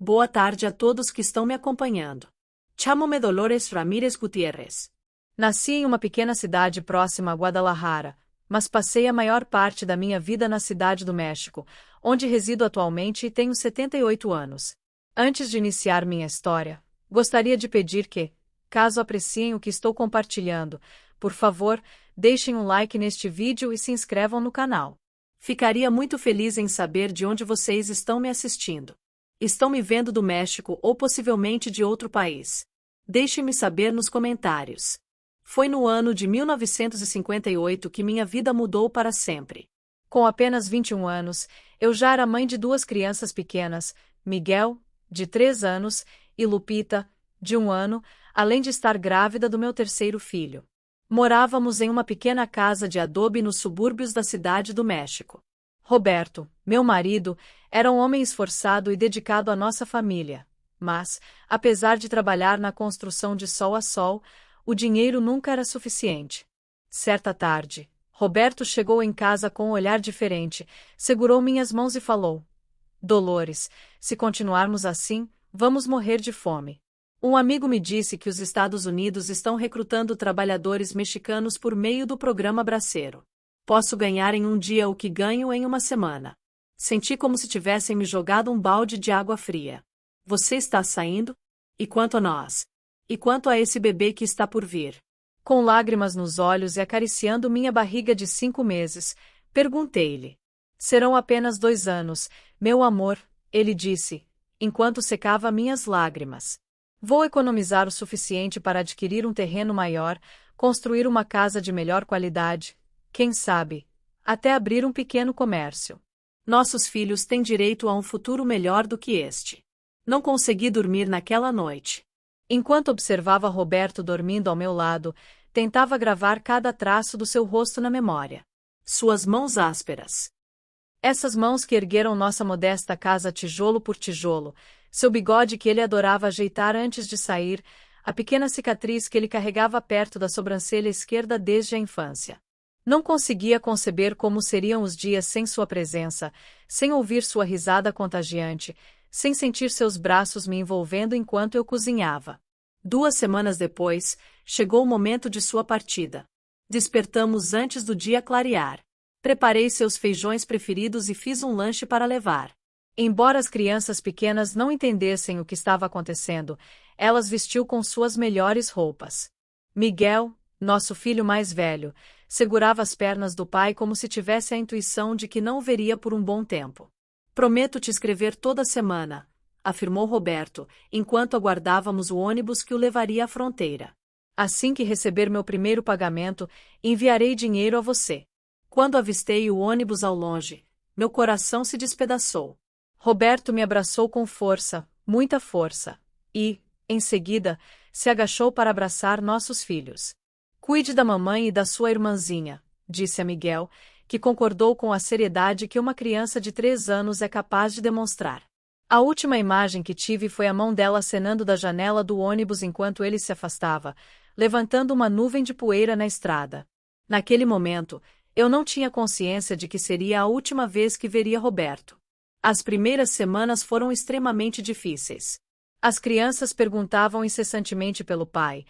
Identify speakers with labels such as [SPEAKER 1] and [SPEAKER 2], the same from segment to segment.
[SPEAKER 1] Boa tarde a todos que estão me acompanhando. Chamo-me Dolores Ramírez Gutiérrez.
[SPEAKER 2] Nasci em uma pequena cidade próxima a Guadalajara, mas passei a maior parte da minha vida na Cidade do México, onde resido atualmente e tenho 78 anos. Antes de iniciar minha história, gostaria de pedir que, caso apreciem o que estou compartilhando, por favor, deixem um like neste vídeo e se inscrevam no canal.
[SPEAKER 1] Ficaria muito feliz em saber de onde vocês estão me assistindo. Estão me vendo do México ou possivelmente de outro país? Deixem-me saber nos comentários. Foi no ano de 1958 que minha vida mudou para sempre.
[SPEAKER 2] Com apenas 21 anos, eu já era mãe de duas crianças pequenas, Miguel, de 3 anos, e Lupita, de 1 ano, além de estar grávida do meu terceiro filho. Morávamos em uma pequena casa de adobe nos subúrbios da Cidade do México. Roberto, meu marido, era um homem esforçado e dedicado à nossa família, mas, apesar de trabalhar na construção de sol a sol, o dinheiro nunca era suficiente. Certa tarde, Roberto chegou em casa com um olhar diferente, segurou minhas mãos e falou: Dolores, se continuarmos assim, vamos morrer de fome. Um amigo me disse que os Estados Unidos estão recrutando trabalhadores mexicanos por meio do programa Braceiro. Posso ganhar em um dia o que ganho em uma semana. Senti como se tivessem me jogado um balde de água fria. Você está saindo? E quanto a nós? E quanto a esse bebê que está por vir? Com lágrimas nos olhos e acariciando minha barriga de 5 meses, perguntei-lhe. Serão apenas 2 anos, meu amor, ele disse, enquanto secava minhas lágrimas. Vou economizar o suficiente para adquirir um terreno maior, construir uma casa de melhor qualidade, quem sabe, até abrir um pequeno comércio. Nossos filhos têm direito a um futuro melhor do que este. Não consegui dormir naquela noite. Enquanto observava Roberto dormindo ao meu lado, tentava gravar cada traço do seu rosto na memória. Suas mãos ásperas. Essas mãos que ergueram nossa modesta casa tijolo por tijolo, seu bigode que ele adorava ajeitar antes de sair, a pequena cicatriz que ele carregava perto da sobrancelha esquerda desde a infância. Não conseguia conceber como seriam os dias sem sua presença, sem ouvir sua risada contagiante, sem sentir seus braços me envolvendo enquanto eu cozinhava. 2 semanas depois, chegou o momento de sua partida. Despertamos antes do dia clarear. Preparei seus feijões preferidos e fiz um lanche para levar. Embora as crianças pequenas não entendessem o que estava acontecendo, elas vestiu com suas melhores roupas. Miguel, nosso filho mais velho, segurava as pernas do pai como se tivesse a intuição de que não o veria por um bom tempo. Prometo te escrever toda semana, afirmou Roberto, enquanto aguardávamos o ônibus que o levaria à fronteira. Assim que receber meu primeiro pagamento, enviarei dinheiro a você. Quando avistei o ônibus ao longe, meu coração se despedaçou. Roberto me abraçou com força, muita força, e, em seguida, se agachou para abraçar nossos filhos. Cuide da mamãe e da sua irmãzinha, disse a Miguel, que concordou com a seriedade que uma criança de 3 anos é capaz de demonstrar. A última imagem que tive foi a mão dela acenando da janela do ônibus enquanto ele se afastava, levantando uma nuvem de poeira na estrada. Naquele momento, eu não tinha consciência de que seria a última vez que veria Roberto. As primeiras semanas foram extremamente difíceis. As crianças perguntavam incessantemente pelo pai,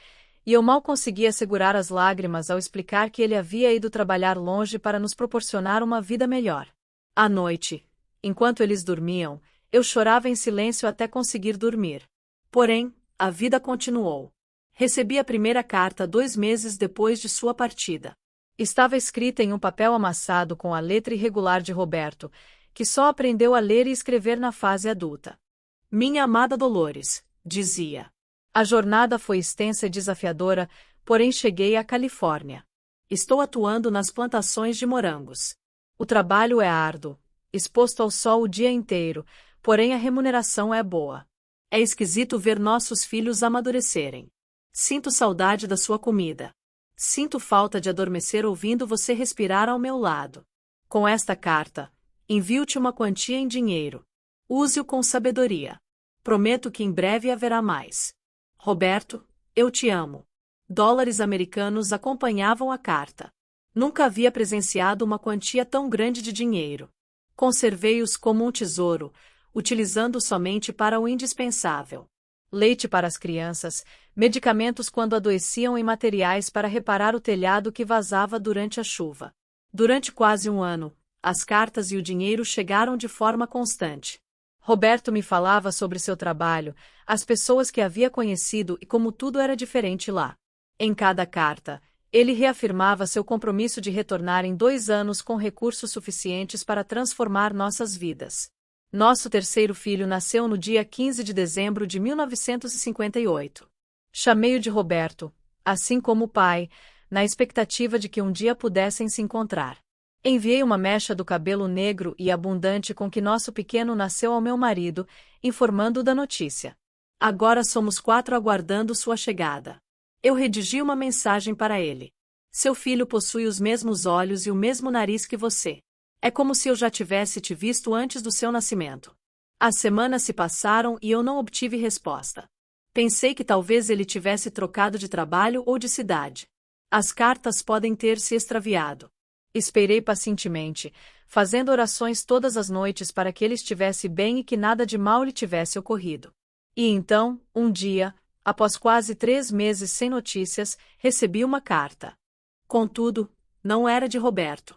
[SPEAKER 2] e eu mal conseguia segurar as lágrimas ao explicar que ele havia ido trabalhar longe para nos proporcionar uma vida melhor. À noite, enquanto eles dormiam, eu chorava em silêncio até conseguir dormir. Porém, a vida continuou. Recebi a primeira carta 2 meses depois de sua partida. Estava escrita em um papel amassado com a letra irregular de Roberto, que só aprendeu a ler e escrever na fase adulta. Minha amada Dolores, dizia. A jornada foi extensa e desafiadora, porém cheguei à Califórnia. Estou atuando nas plantações de morangos. O trabalho é árduo, exposto ao sol o dia inteiro, porém a remuneração é boa. É esquisito ver nossos filhos amadurecerem. Sinto saudade da sua comida. Sinto falta de adormecer ouvindo você respirar ao meu lado. Com esta carta, envio-te uma quantia em dinheiro. Use-o com sabedoria. Prometo que em breve haverá mais. Roberto, eu te amo. Dólares americanos acompanhavam a carta. Nunca havia presenciado uma quantia tão grande de dinheiro. Conservei-os como um tesouro,
[SPEAKER 1] utilizando somente para o indispensável.
[SPEAKER 2] Leite para as crianças, medicamentos quando adoeciam e materiais para reparar o telhado que vazava durante a chuva. Durante quase um ano, as cartas e o dinheiro chegaram de forma constante. Roberto me falava sobre seu trabalho, as pessoas que havia conhecido e como tudo era diferente lá. Em cada carta, ele reafirmava seu compromisso de retornar em 2 anos com recursos suficientes para transformar nossas vidas. Nosso terceiro filho nasceu no dia 15 de dezembro de 1958. Chamei-o de Roberto, assim como o pai, na expectativa de que um dia pudessem se encontrar. Enviei uma mecha do cabelo negro e abundante com que nosso pequeno nasceu ao meu marido, informando-o da notícia.
[SPEAKER 1] Agora somos 4 aguardando sua chegada. Eu redigi uma mensagem para ele. Seu filho possui os mesmos olhos e o mesmo nariz que você. É como se eu já tivesse te visto antes do seu nascimento. As semanas se passaram e eu não obtive resposta. Pensei que talvez ele tivesse trocado de trabalho ou de cidade. As cartas podem ter se extraviado.
[SPEAKER 2] Esperei pacientemente, fazendo orações todas as noites para que ele estivesse bem e que nada de mal lhe tivesse ocorrido. E então, um dia, após quase 3 meses sem notícias, recebi uma carta.
[SPEAKER 1] Contudo, não era de Roberto.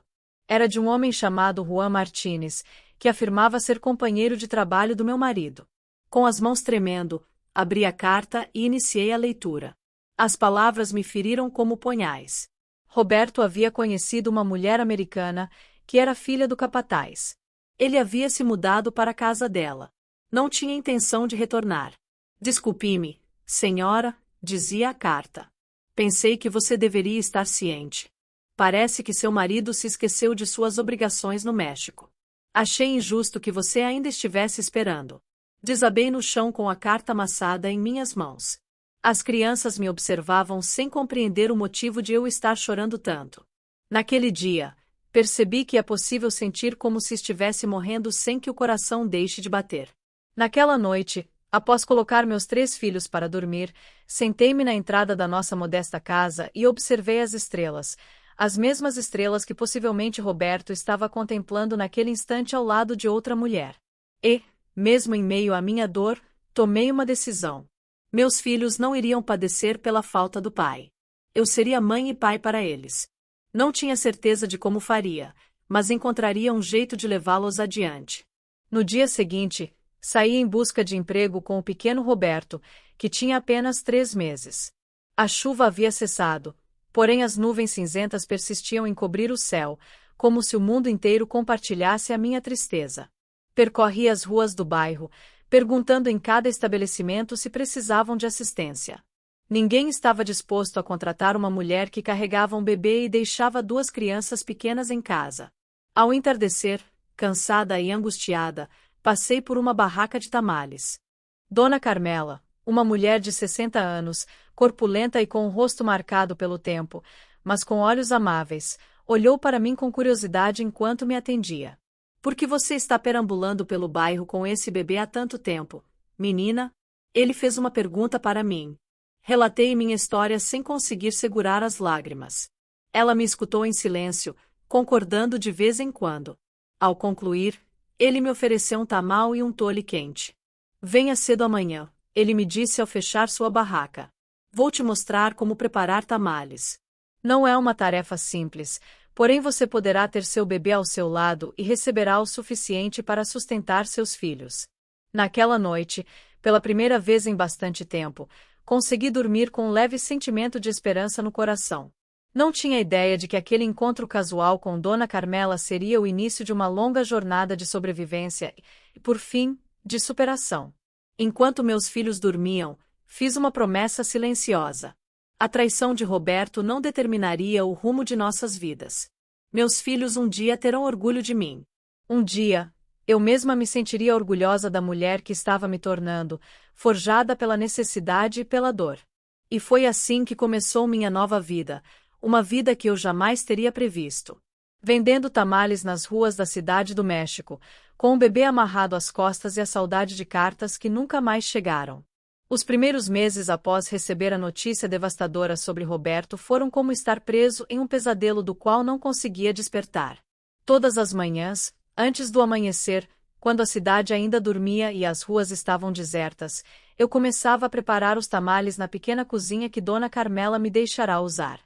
[SPEAKER 2] Era de um homem chamado Juan Martínez, que afirmava ser companheiro de trabalho do meu marido.
[SPEAKER 1] Com as mãos tremendo, abri a carta e iniciei a leitura. As palavras me feriram como punhais.
[SPEAKER 2] Roberto havia conhecido uma mulher americana, que era filha do capataz.
[SPEAKER 1] Ele havia se mudado para a casa dela. Não tinha intenção de retornar. Desculpe-me, senhora, dizia a carta. Pensei que você deveria estar ciente. Parece que seu marido se esqueceu de suas obrigações no México. Achei injusto que você ainda estivesse esperando. Desabei no chão com a carta amassada em minhas mãos. As crianças me observavam sem compreender o motivo de eu estar chorando tanto. Naquele dia, percebi que é possível sentir como se estivesse morrendo sem que o coração deixe de bater. Naquela noite, após colocar meus 3 filhos para dormir, sentei-me na entrada da nossa modesta casa e observei as estrelas, as mesmas estrelas que possivelmente Roberto estava contemplando naquele instante ao lado de outra mulher. E, mesmo em meio à minha dor, tomei uma decisão. Meus filhos não iriam padecer pela falta do pai. Eu seria mãe e pai para eles. Não tinha certeza de como faria, mas encontraria um jeito de levá-los adiante.
[SPEAKER 2] No dia seguinte, saí em busca de emprego com o pequeno Roberto, que tinha apenas 3 meses. A chuva havia cessado, porém as nuvens cinzentas persistiam em cobrir o céu, como se o mundo inteiro compartilhasse a minha tristeza. Percorri as ruas do bairro, perguntando em cada estabelecimento se precisavam de assistência. Ninguém estava disposto a contratar uma mulher que carregava um bebê e deixava 2 crianças pequenas em casa. Ao entardecer, cansada e angustiada, passei por uma barraca de tamales. Dona Carmela, uma mulher de 60 anos, corpulenta e com o rosto marcado pelo tempo, mas com olhos amáveis, olhou para mim com curiosidade enquanto me atendia.
[SPEAKER 1] Por que você está perambulando pelo bairro com esse bebê há tanto tempo, menina? Ele fez uma pergunta para mim. Relatei minha história sem conseguir segurar as lágrimas. Ela me escutou em silêncio, concordando de vez em quando. Ao concluir, ele me ofereceu um tamal e um tole quente. Venha cedo amanhã, ele me disse ao fechar sua barraca. Vou te mostrar como preparar tamales.
[SPEAKER 2] Não é uma tarefa simples, porém você poderá ter seu bebê ao seu lado e receberá o suficiente para sustentar seus filhos. Naquela noite, pela primeira vez em bastante tempo, consegui dormir com um leve sentimento de esperança no coração. Não tinha ideia de que aquele encontro casual com Dona Carmela seria o início de uma longa jornada de sobrevivência e, por fim, de superação.
[SPEAKER 1] Enquanto meus filhos dormiam, fiz uma promessa silenciosa. A traição de Roberto não determinaria o rumo de nossas vidas. Meus filhos um dia terão orgulho de mim.
[SPEAKER 2] Um dia, eu mesma me sentiria orgulhosa da mulher que estava me tornando, forjada pela necessidade e pela dor. E foi assim que começou minha nova vida, uma vida que eu jamais teria previsto. Vendendo tamales nas ruas da cidade do México, com o bebê amarrado às costas e a saudade de cartas que nunca mais chegaram. Os primeiros meses após receber a notícia devastadora sobre Roberto foram como estar preso em um pesadelo do qual não conseguia despertar. Todas as manhãs, antes do amanhecer, Quando a cidade ainda dormia e as ruas estavam desertas, eu começava a preparar os tamales na pequena cozinha que Dona Carmela me deixará usar.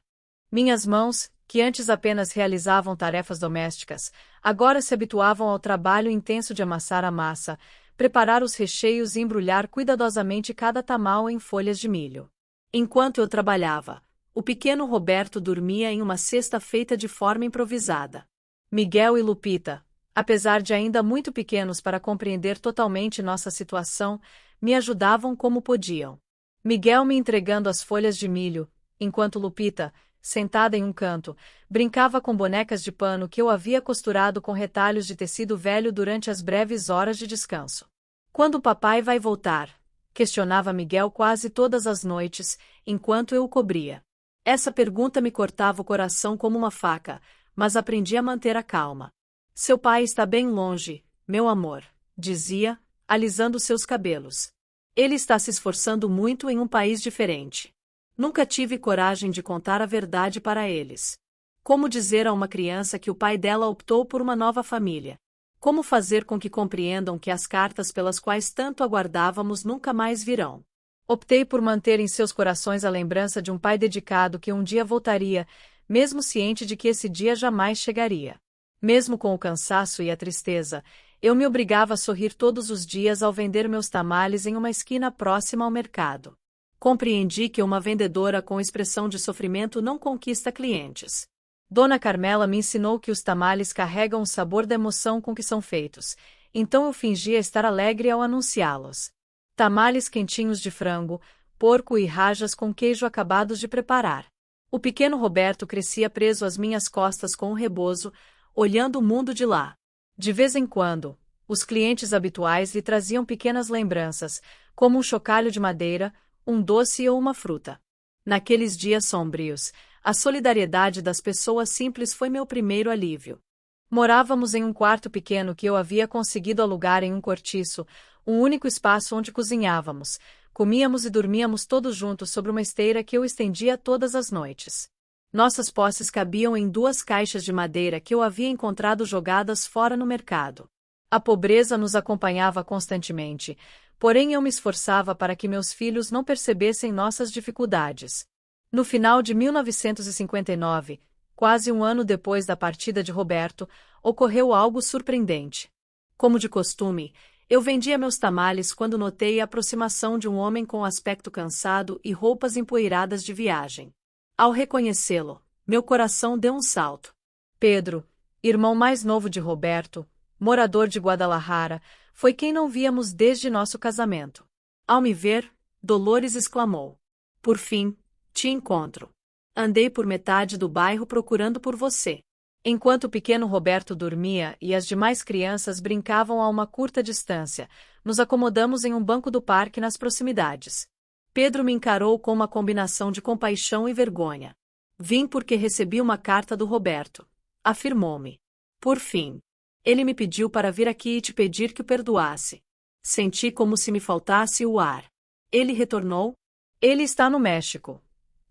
[SPEAKER 2] Minhas mãos, que antes apenas realizavam tarefas domésticas, agora se habituavam ao trabalho intenso de amassar a massa, preparar os recheios e embrulhar cuidadosamente cada tamal em folhas de milho. Enquanto eu trabalhava, o pequeno Roberto dormia em uma cesta feita de forma improvisada. Miguel e Lupita, apesar de ainda muito pequenos para compreender totalmente nossa situação, me ajudavam como podiam. Miguel me entregando as folhas de milho, enquanto Lupita, sentada em um canto, brincava com bonecas de pano que eu havia costurado com retalhos de tecido velho durante as breves horas de descanso. Quando o papai vai voltar? Questionava Miguel quase todas as noites, enquanto eu o cobria. Essa pergunta me cortava o coração como uma faca, mas aprendi a manter a calma. Seu pai está bem longe, meu amor, dizia, alisando seus cabelos. Ele está se esforçando muito em um país diferente. Nunca tive coragem de contar a verdade para eles. Como dizer a uma criança que o pai dela optou por uma nova família? Como fazer com que compreendam que as cartas pelas quais tanto aguardávamos nunca mais virão? Optei por manter em seus corações a lembrança de um pai dedicado que um dia voltaria, mesmo ciente de que esse dia jamais chegaria. Mesmo com o cansaço e a tristeza, eu me obrigava a sorrir todos os dias ao vender meus tamales em uma esquina próxima ao mercado. Compreendi que uma vendedora com expressão de sofrimento não conquista clientes. Dona Carmela me ensinou que os tamales carregam o sabor da emoção com que são feitos, então eu fingia estar alegre ao anunciá-los. Tamales quentinhos de frango, porco e rajas com queijo acabados de preparar. O pequeno Roberto crescia preso às minhas costas com um rebozo, olhando o mundo de lá. De vez em quando, os clientes habituais lhe traziam pequenas lembranças, como um chocalho de madeira, um doce ou uma fruta. Naqueles dias sombrios, a solidariedade das pessoas simples foi meu primeiro alívio. Morávamos em um quarto pequeno que eu havia conseguido alugar em um cortiço, um único espaço onde cozinhávamos, comíamos e dormíamos todos juntos sobre uma esteira que eu estendia todas as noites. Nossas posses cabiam em 2 caixas de madeira que eu havia encontrado jogadas fora no mercado. A pobreza nos acompanhava constantemente, porém eu me esforçava para que meus filhos não percebessem nossas dificuldades. No final de 1959, quase um ano depois da partida de Roberto, ocorreu algo surpreendente. Como de costume, eu vendia meus tamales quando notei a aproximação de um homem com aspecto cansado e roupas empoeiradas de viagem. Ao reconhecê-lo, meu coração deu um salto. Pedro, irmão mais novo de Roberto, morador de Guadalajara, foi quem não víamos desde nosso casamento. Ao me ver, Dolores exclamou: "Por fim, te encontro. Andei por metade do bairro procurando por você." Enquanto o pequeno Roberto dormia e as demais crianças brincavam a uma curta distância, nos acomodamos em um banco do parque nas proximidades. Pedro me encarou com uma combinação de compaixão e vergonha. "Vim porque recebi uma carta do Roberto", afirmou-me. "Por fim. Ele me pediu para vir aqui e te pedir que o perdoasse." Senti como se me faltasse o ar. "Ele retornou?" "Ele está no México",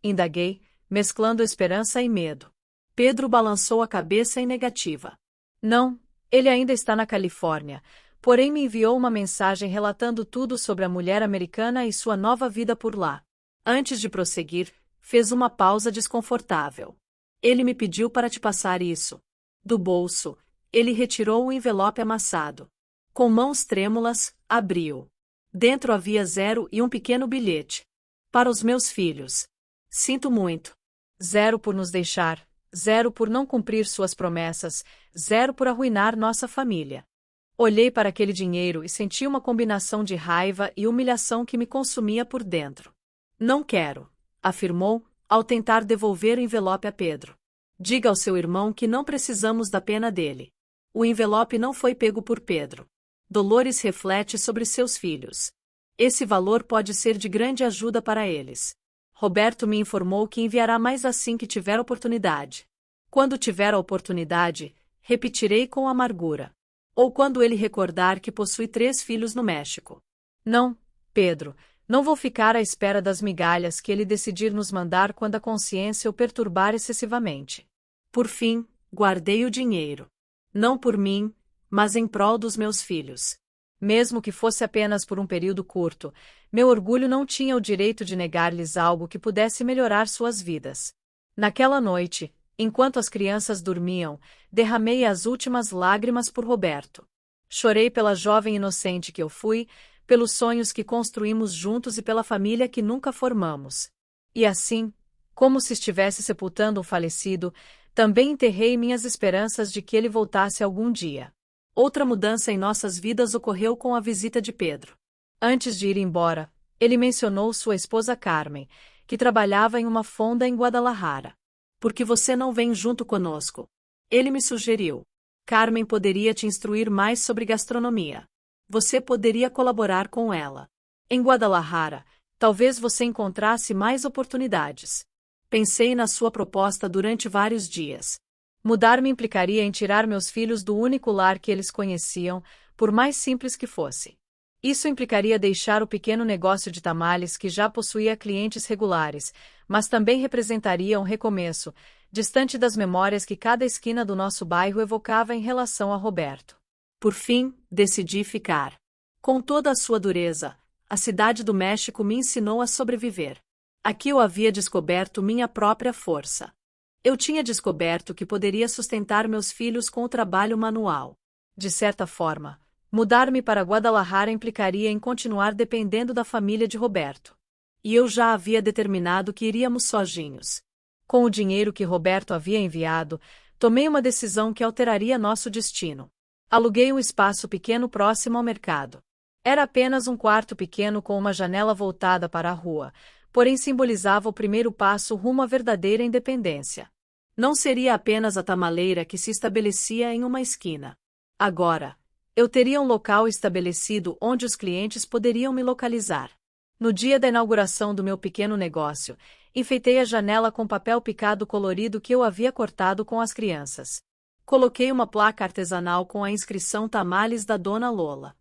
[SPEAKER 2] indaguei, mesclando esperança e medo. Pedro balançou a cabeça em negativa. "Não, ele ainda está na Califórnia, porém me enviou uma mensagem relatando tudo sobre a mulher americana e sua nova vida por lá." Antes de prosseguir, fez uma pausa desconfortável. "Ele me pediu para te passar isso." Do bolso, ele retirou um envelope amassado. Com mãos trêmulas, abriu. Dentro havia 0 e um pequeno bilhete. "Para os meus filhos. Sinto muito. 0 por nos deixar, 0 por não cumprir suas promessas, 0 por arruinar nossa família." Olhei para aquele dinheiro e senti uma combinação de raiva e humilhação que me consumia por dentro. "Não quero", afirmou, ao tentar devolver o envelope a Pedro. "Diga ao seu irmão que não precisamos da pena dele." O envelope não foi pego por Pedro. Dolores reflete sobre seus filhos. Esse valor pode ser de grande ajuda para eles. Roberto me informou que enviará mais assim que tiver oportunidade. Quando tiver a oportunidade, repetirei com amargura. Ou quando ele recordar que possui 3 filhos no México. Não, Pedro, não vou ficar à espera das migalhas que ele decidir nos mandar quando a consciência o perturbar excessivamente. Por fim, guardei o dinheiro. Não por mim,
[SPEAKER 1] mas em prol dos meus filhos.
[SPEAKER 2] Mesmo que fosse apenas por um período curto, meu orgulho não tinha o direito de negar-lhes algo que pudesse melhorar suas vidas. Naquela noite, enquanto as crianças dormiam, derramei as últimas lágrimas por Roberto. Chorei pela jovem inocente que eu fui, pelos sonhos que construímos juntos e pela família que nunca formamos. E assim, como se estivesse sepultando um falecido, também enterrei minhas esperanças de que ele voltasse algum dia.
[SPEAKER 1] Outra mudança em nossas vidas ocorreu com a visita de Pedro.
[SPEAKER 2] Antes de ir embora, ele mencionou sua esposa Carmen, que trabalhava em uma fonda em Guadalajara.
[SPEAKER 1] Por que você não vem junto conosco? Ele me sugeriu. Carmen poderia te instruir mais sobre gastronomia. Você poderia colaborar com ela.
[SPEAKER 2] Em Guadalajara, talvez você encontrasse mais oportunidades.
[SPEAKER 1] Pensei na sua proposta durante vários dias.
[SPEAKER 2] Mudar-me implicaria em tirar meus filhos do único lar que eles conheciam, por mais simples que fosse. Isso implicaria deixar o pequeno negócio de tamales que já possuía clientes regulares, mas também representaria um recomeço, distante das memórias que cada esquina do nosso bairro evocava em relação a Roberto.
[SPEAKER 1] Por fim, decidi ficar. Com toda a sua dureza, a cidade do México me ensinou a sobreviver. Aqui eu havia descoberto minha própria força. Eu tinha descoberto que poderia sustentar meus filhos com o trabalho manual.
[SPEAKER 2] De certa forma, mudar-me para Guadalajara implicaria em continuar dependendo da família de Roberto.
[SPEAKER 1] E eu já havia determinado que iríamos sozinhos.
[SPEAKER 2] Com o dinheiro que Roberto havia enviado, tomei uma decisão que alteraria nosso destino. Aluguei um espaço pequeno próximo ao mercado. Era apenas um quarto pequeno com uma janela voltada para a rua, porém simbolizava o primeiro passo rumo à verdadeira independência.
[SPEAKER 1] Não seria apenas a tamaleira que se estabelecia em uma esquina. Agora, eu teria um local estabelecido onde os clientes poderiam me localizar.
[SPEAKER 2] No dia da inauguração do meu pequeno negócio, enfeitei a janela com papel picado colorido que eu havia cortado com as crianças.
[SPEAKER 1] Coloquei uma placa artesanal com a inscrição Tamales da Dona Lola.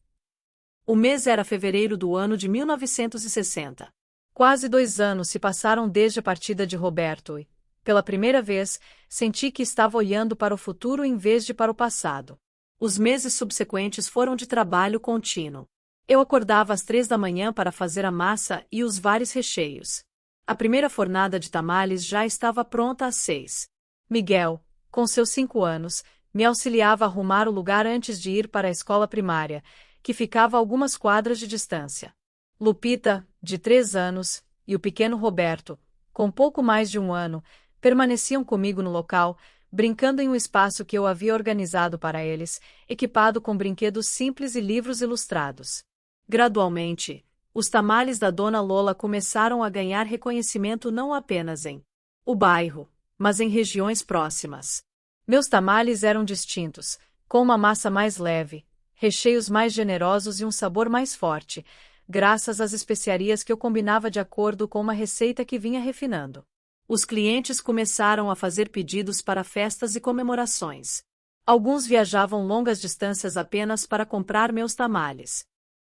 [SPEAKER 1] O mês era fevereiro do ano de 1960.
[SPEAKER 2] Quase 2 anos se passaram desde a partida de Roberto e, pela primeira vez, senti que estava olhando para o futuro em vez de para o passado.
[SPEAKER 1] Os meses subsequentes foram de trabalho contínuo. Eu acordava às 3 da manhã para fazer a massa e os vários recheios. A primeira fornada de tamales já estava pronta às 6.
[SPEAKER 2] Miguel, com seus 5 anos, me auxiliava a arrumar o lugar antes de ir para a escola primária, que ficava a algumas quadras de distância. Lupita, de 3 anos, e o pequeno Roberto, com pouco mais de 1 ano, permaneciam comigo no local, brincando em um espaço que eu havia organizado para eles, equipado com brinquedos simples e livros ilustrados.
[SPEAKER 1] Gradualmente, os tamales da Dona Lola começaram a ganhar reconhecimento não apenas em o bairro, mas em regiões próximas.
[SPEAKER 2] Meus tamales eram distintos, com uma massa mais leve, recheios mais generosos e um sabor mais forte, graças às especiarias que eu combinava de acordo com uma receita que vinha refinando.
[SPEAKER 1] Os clientes começaram a fazer pedidos para festas e comemorações.
[SPEAKER 2] Alguns viajavam longas distâncias apenas para comprar meus tamales.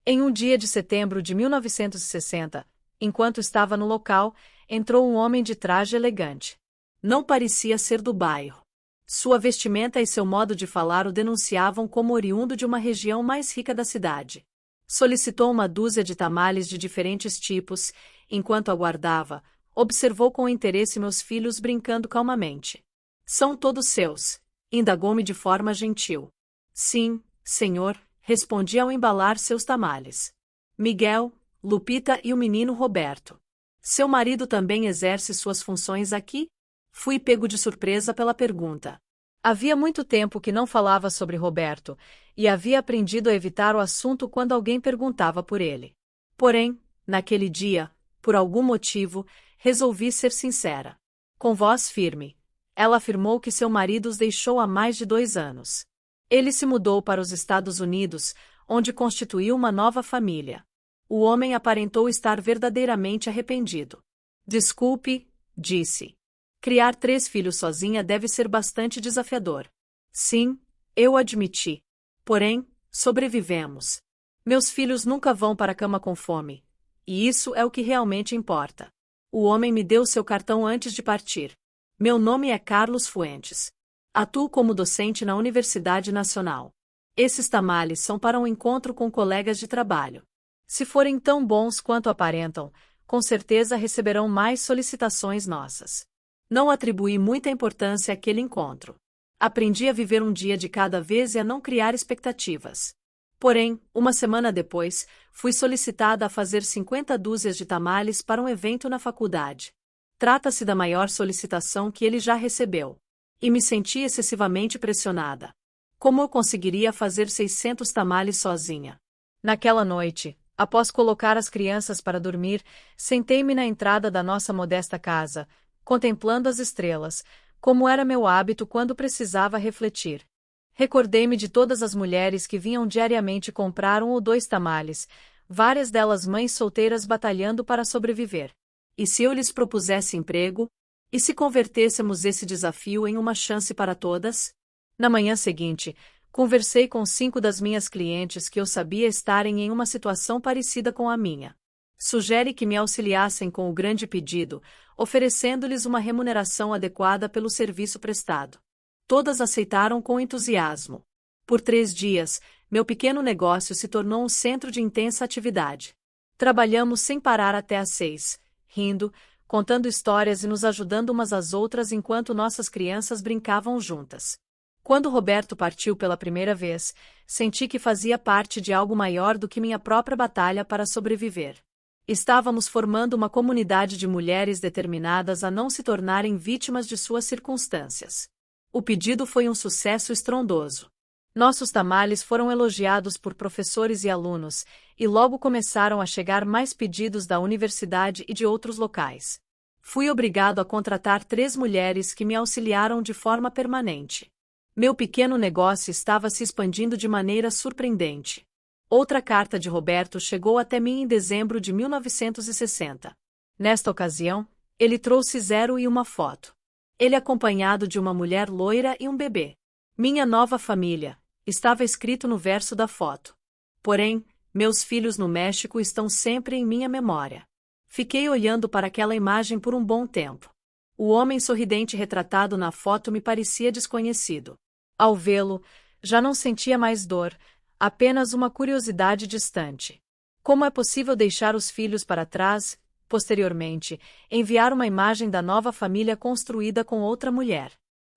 [SPEAKER 2] Em um dia de setembro de 1960, enquanto estava no local, entrou um homem de traje elegante.
[SPEAKER 1] Não parecia ser do bairro. Sua vestimenta e seu modo de falar o denunciavam como oriundo de uma região mais rica da cidade. Solicitou uma dúzia de tamales de diferentes tipos, enquanto aguardava, observou com interesse meus filhos brincando calmamente. São todos seus, indagou-me de forma gentil. Sim, senhor, respondi ao embalar seus tamales. Miguel, Lupita e o menino Roberto. Seu marido também exerce suas funções aqui? Fui pego de surpresa pela pergunta.
[SPEAKER 2] Havia muito tempo que não falava sobre Roberto, e havia aprendido a evitar o assunto quando alguém perguntava por ele. Porém, naquele dia, por algum motivo, resolvi ser sincera. Com voz firme, ela afirmou que seu marido os deixou há mais de 2 anos. Ele se mudou para os Estados Unidos, onde constituiu uma nova família. O homem aparentou estar verdadeiramente arrependido. Desculpe, disse. Criar 3 filhos sozinha deve ser bastante desafiador. Sim, eu admiti. Porém, sobrevivemos. Meus filhos nunca vão para a cama com fome. E isso é o que realmente importa. O homem me deu seu cartão antes de partir. Meu nome é Carlos Fuentes. Atuo como docente na Universidade Nacional.
[SPEAKER 1] Esses tamales são para um encontro com colegas de trabalho.
[SPEAKER 2] Se forem tão bons quanto aparentam, com certeza receberão mais solicitações nossas.
[SPEAKER 1] Não atribuí muita importância àquele encontro. Aprendi a viver um dia de cada vez e a não criar expectativas. Porém, uma semana depois, fui solicitada a fazer 50 dúzias de tamales para um evento na faculdade. Trata-se da maior solicitação que ele já recebeu. E me senti excessivamente pressionada. Como eu conseguiria fazer 600 tamales sozinha?
[SPEAKER 2] Naquela noite, após colocar as crianças para dormir, sentei-me na entrada da nossa modesta casa, contemplando as estrelas, como era meu hábito quando precisava refletir. Recordei-me de todas as mulheres que vinham diariamente comprar 1 ou 2 tamales, várias delas mães solteiras batalhando para sobreviver.
[SPEAKER 1] E se eu lhes propusesse emprego? E se convertêssemos esse desafio em uma chance para todas?
[SPEAKER 2] Na manhã seguinte, conversei com 5 das minhas clientes que eu sabia estarem em uma situação parecida com a minha. Sugere que me auxiliassem com o grande pedido, oferecendo-lhes uma remuneração adequada pelo serviço prestado. Todas aceitaram com entusiasmo. Por 3 dias, meu pequeno negócio se tornou um centro de intensa atividade. Trabalhamos sem parar até às 6, rindo, contando histórias e nos ajudando umas às outras enquanto nossas crianças brincavam juntas. Quando Roberto partiu pela primeira vez, senti que fazia parte de algo maior do que minha própria batalha para sobreviver. Estávamos formando uma comunidade de mulheres determinadas a não se tornarem vítimas de suas circunstâncias. O pedido foi um sucesso estrondoso. Nossos tamales foram elogiados por professores e alunos, e logo começaram a chegar mais pedidos da universidade e de outros locais. Fui obrigado a contratar 3 mulheres que me auxiliaram de forma permanente. Meu pequeno negócio estava se expandindo de maneira surpreendente. Outra carta de Roberto chegou até mim em dezembro de 1960. Nesta ocasião, ele trouxe 0 e uma foto. Ele acompanhado de uma mulher loira e um bebê. Minha nova família, estava escrito no verso da foto. Porém, meus filhos no México estão sempre em minha memória. Fiquei olhando para aquela imagem por um bom tempo. O homem sorridente retratado na foto me parecia desconhecido. Ao vê-lo, já não sentia mais dor, apenas uma curiosidade distante. Como é possível deixar os filhos para trás, posteriormente, enviar uma imagem da nova família construída com outra mulher?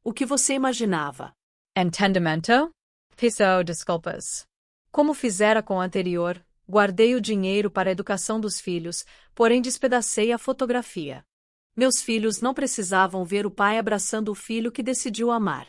[SPEAKER 2] O que você imaginava? Entendimento? Peço desculpas. Como fizera com o anterior, guardei o dinheiro para a educação dos filhos, porém despedacei a fotografia. Meus filhos não precisavam ver o pai abraçando o filho que decidiu amar.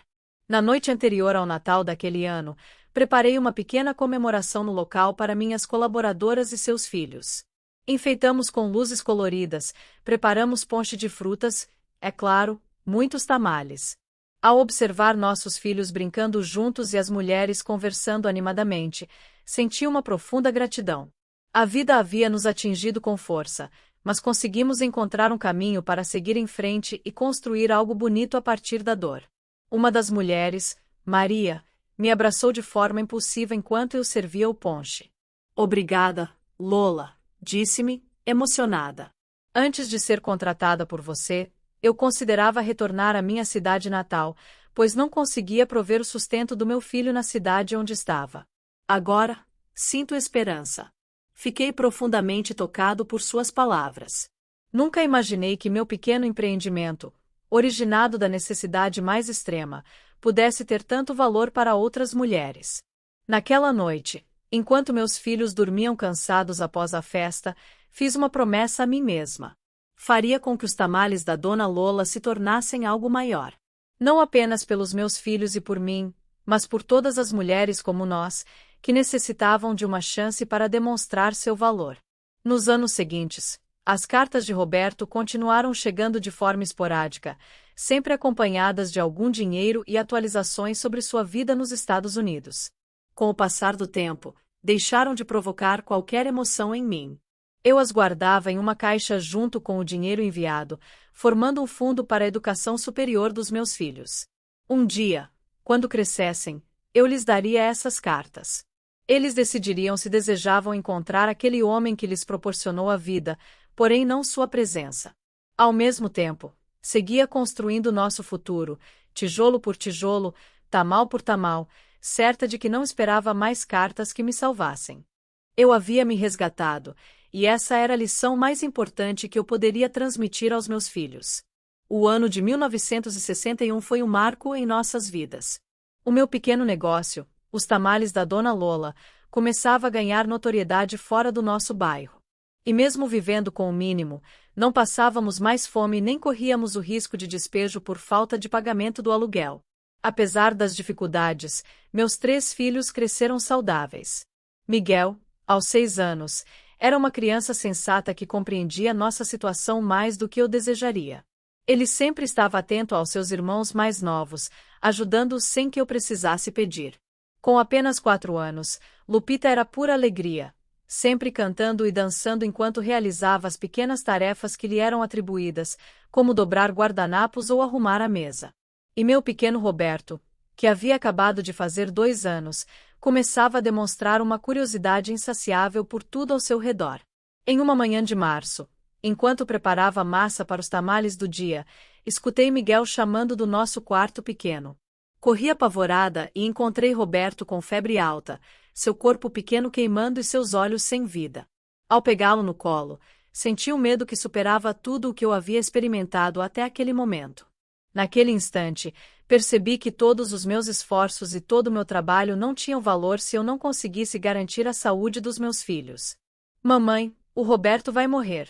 [SPEAKER 2] Na noite anterior ao Natal daquele ano, preparei uma pequena comemoração no local para minhas colaboradoras e seus filhos. Enfeitamos com luzes coloridas, preparamos ponche de frutas, é claro, muitos tamales. Ao observar nossos filhos brincando juntos e as mulheres conversando animadamente, senti uma profunda gratidão. A vida havia nos atingido com força, mas conseguimos encontrar um caminho para seguir em frente e construir algo bonito a partir da dor. Uma das mulheres, Maria, me abraçou de forma impulsiva enquanto eu servia o ponche.
[SPEAKER 1] Obrigada, Lola, disse-me, emocionada.
[SPEAKER 2] Antes de ser contratada por você, eu considerava retornar à minha cidade natal, pois não conseguia prover o sustento do meu filho na cidade onde estava.
[SPEAKER 1] Agora, sinto esperança. Fiquei profundamente tocado por suas palavras.
[SPEAKER 2] Nunca imaginei que meu pequeno empreendimento, originado da necessidade mais extrema, pudesse ter tanto valor para outras mulheres. Naquela noite, enquanto meus filhos dormiam cansados após a festa, fiz uma promessa a mim mesma. Faria com que os tamales da Dona Lola se tornassem algo maior. Não apenas pelos meus filhos e por mim, mas por todas as mulheres como nós, que necessitavam de uma chance para demonstrar seu valor. Nos anos seguintes, as cartas de Roberto continuaram chegando de forma esporádica, sempre acompanhadas de algum dinheiro e atualizações sobre sua vida nos Estados Unidos.
[SPEAKER 1] Com o passar do tempo, deixaram de provocar qualquer emoção em mim.
[SPEAKER 2] Eu as guardava em uma caixa junto com o dinheiro enviado, formando um fundo para a educação superior dos meus filhos. Um dia, quando crescessem, eu lhes daria essas cartas. Eles decidiriam se desejavam encontrar aquele homem que lhes proporcionou a vida, porém não sua presença. Ao mesmo tempo, seguia construindo nosso futuro, tijolo por tijolo, tamal por tamal, certa de que não esperava mais cartas que me salvassem. Eu havia me resgatado, e essa era a lição mais importante que eu poderia transmitir aos meus filhos. O ano de 1961 foi um marco em nossas vidas. O meu pequeno negócio, os tamales da Dona Lola, começava a ganhar notoriedade fora do nosso bairro. E mesmo vivendo com o mínimo, não passávamos mais fome nem corríamos o risco de despejo por falta de pagamento do aluguel. Apesar das dificuldades, meus 3 filhos cresceram saudáveis. Miguel, aos 6 anos, era uma criança sensata que compreendia nossa situação mais do que eu desejaria. Ele sempre estava atento aos seus irmãos mais novos, ajudando-os sem que eu precisasse pedir. Com apenas 4 anos, Lupita era pura alegria, sempre cantando e dançando enquanto realizava as pequenas tarefas que lhe eram atribuídas, como dobrar guardanapos ou arrumar a mesa. E meu pequeno Roberto, que havia acabado de fazer 2 anos, começava a demonstrar uma curiosidade insaciável por tudo ao seu redor. Em uma manhã de março, enquanto preparava massa para os tamales do dia, escutei Miguel chamando do nosso quarto pequeno. Corri apavorada e encontrei Roberto com febre alta, seu corpo pequeno queimando e seus olhos sem vida. Ao pegá-lo no colo, senti um medo que superava tudo o que eu havia experimentado até aquele momento. Naquele instante, percebi que todos os meus esforços e todo o meu trabalho não tinham valor se eu não conseguisse garantir a saúde dos meus filhos. Mamãe, o Roberto vai morrer,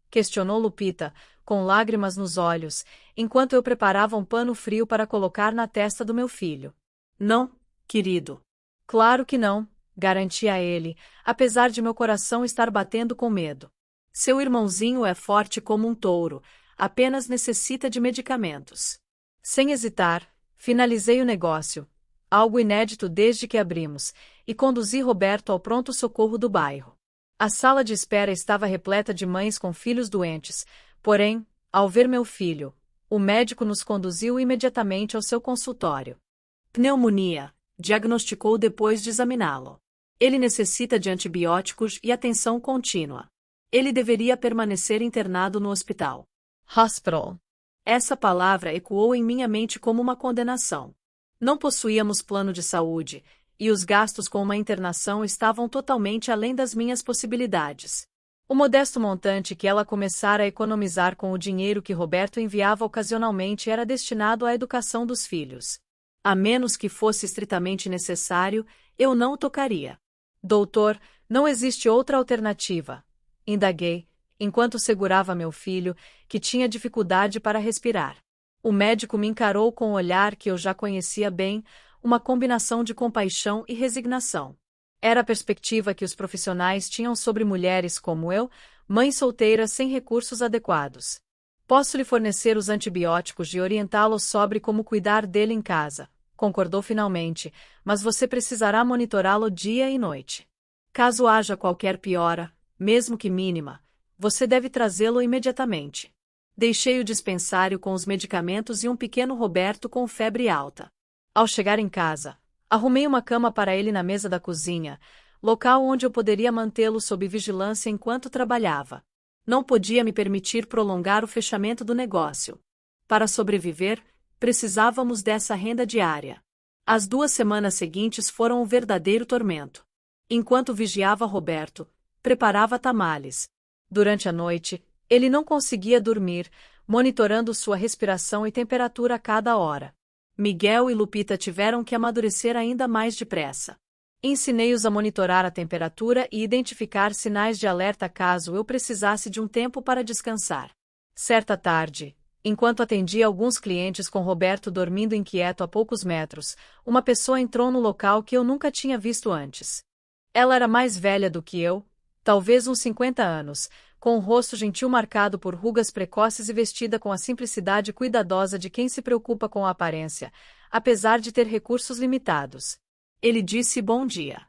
[SPEAKER 2] questionou Lupita, com lágrimas nos olhos, enquanto eu preparava um pano frio para colocar na testa do meu filho.
[SPEAKER 1] Não, querido.
[SPEAKER 2] Claro que não, garantia ele, apesar de meu coração estar batendo com medo.
[SPEAKER 1] Seu irmãozinho é forte como um touro, apenas necessita de medicamentos.
[SPEAKER 2] Sem hesitar, finalizei o negócio, algo inédito desde que abrimos, e conduzi Roberto ao pronto-socorro do bairro. A sala de espera estava repleta de mães com filhos doentes, porém, ao ver meu filho, o médico nos conduziu imediatamente ao seu consultório.
[SPEAKER 1] Pneumonia, diagnosticou depois de examiná-lo. Ele necessita de antibióticos e atenção contínua. Ele deveria permanecer internado no hospital.
[SPEAKER 2] Hospital.
[SPEAKER 1] Essa palavra ecoou em minha mente como uma condenação. Não possuíamos plano de saúde, e os gastos com uma internação estavam totalmente além das minhas possibilidades. O modesto montante que ela começara a economizar com o dinheiro que Roberto enviava ocasionalmente era destinado à educação dos filhos. A menos que fosse estritamente necessário, eu não o tocaria.
[SPEAKER 2] Doutor, não existe outra alternativa, indaguei, enquanto segurava meu filho, que tinha dificuldade para respirar. O médico me encarou com um olhar que eu já conhecia bem, uma combinação de compaixão e resignação. Era a perspectiva que os profissionais tinham sobre mulheres como eu, mães solteiras sem recursos adequados. Posso lhe fornecer os antibióticos e orientá-lo sobre como cuidar dele em casa, concordou finalmente, mas você precisará monitorá-lo dia e noite. Caso haja qualquer piora, mesmo que mínima, você deve trazê-lo imediatamente. Deixei o dispensário com os medicamentos e um pequeno Roberto com febre alta. Ao chegar em casa, arrumei uma cama para ele na mesa da cozinha, local onde eu poderia mantê-lo sob vigilância enquanto trabalhava. Não podia me permitir prolongar o fechamento do negócio. Para sobreviver, precisávamos dessa renda diária. As 2 semanas seguintes foram um verdadeiro tormento. Enquanto vigiava Roberto, preparava tamales. Durante a noite, ele não conseguia dormir, monitorando sua respiração e temperatura a cada hora. Miguel e Lupita tiveram que amadurecer ainda mais depressa. Ensinei-os a monitorar a temperatura e identificar sinais de alerta caso eu precisasse de um tempo para descansar. Certa tarde, enquanto atendia alguns clientes com Roberto dormindo inquieto a poucos metros, uma pessoa entrou no local que eu nunca tinha visto antes. Ela era mais velha do que eu, talvez uns 50 anos, com o rosto gentil marcado por rugas precoces e vestida com a simplicidade cuidadosa de quem se preocupa com a aparência, apesar de ter recursos limitados. Ele disse bom dia.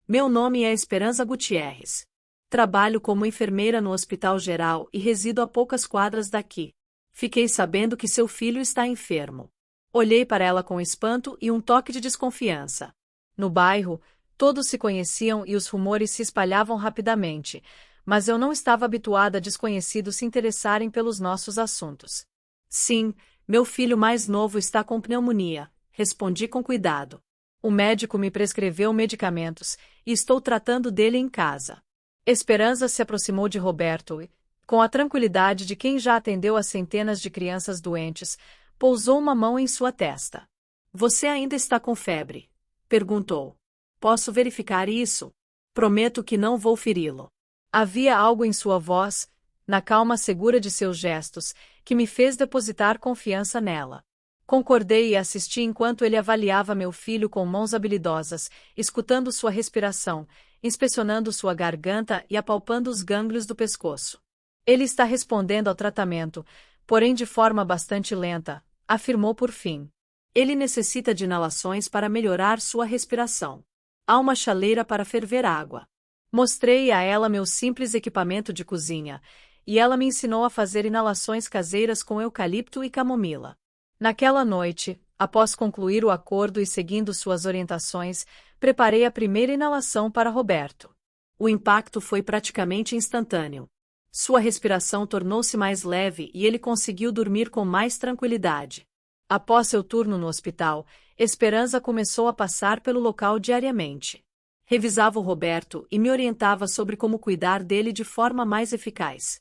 [SPEAKER 2] Meu nome é Esperança Gutierrez. Trabalho como enfermeira no Hospital Geral e resido a poucas quadras daqui. Fiquei sabendo que seu filho está enfermo. Olhei para ela com espanto e um toque de desconfiança. No bairro, todos se conheciam e os rumores se espalhavam rapidamente, mas eu não estava habituada a desconhecidos se interessarem pelos nossos assuntos. Sim, meu filho mais novo está com pneumonia, respondi com cuidado.
[SPEAKER 1] O médico me prescreveu medicamentos, e estou tratando dele em casa.
[SPEAKER 2] Esperança se aproximou de Roberto e, com a tranquilidade de quem já atendeu a centenas de crianças doentes, pousou uma mão em sua testa.
[SPEAKER 1] Você ainda está com febre? Perguntou. Posso verificar isso? Prometo que não vou feri-lo.
[SPEAKER 2] Havia algo em sua voz, na calma segura de seus gestos, que me fez depositar confiança nela. Concordei e assisti enquanto ele avaliava meu filho com mãos habilidosas, escutando sua respiração, inspecionando sua garganta e apalpando os gânglios do pescoço. Ele está respondendo ao tratamento, porém de forma bastante lenta, afirmou por fim.
[SPEAKER 1] Ele necessita de inalações para melhorar sua respiração. Há uma chaleira para ferver água.
[SPEAKER 2] Mostrei a ela meu simples equipamento de cozinha, e ela me ensinou a fazer inalações caseiras com eucalipto e camomila. Naquela noite, após concluir o acordo e seguindo suas orientações, preparei a primeira inalação para Roberto.
[SPEAKER 1] O impacto foi praticamente instantâneo. Sua respiração tornou-se mais leve e ele conseguiu dormir com mais tranquilidade.
[SPEAKER 2] Após seu turno no hospital, Esperança começou a passar pelo local diariamente.
[SPEAKER 1] Revisava o Roberto e me orientava sobre como cuidar dele de forma mais eficaz.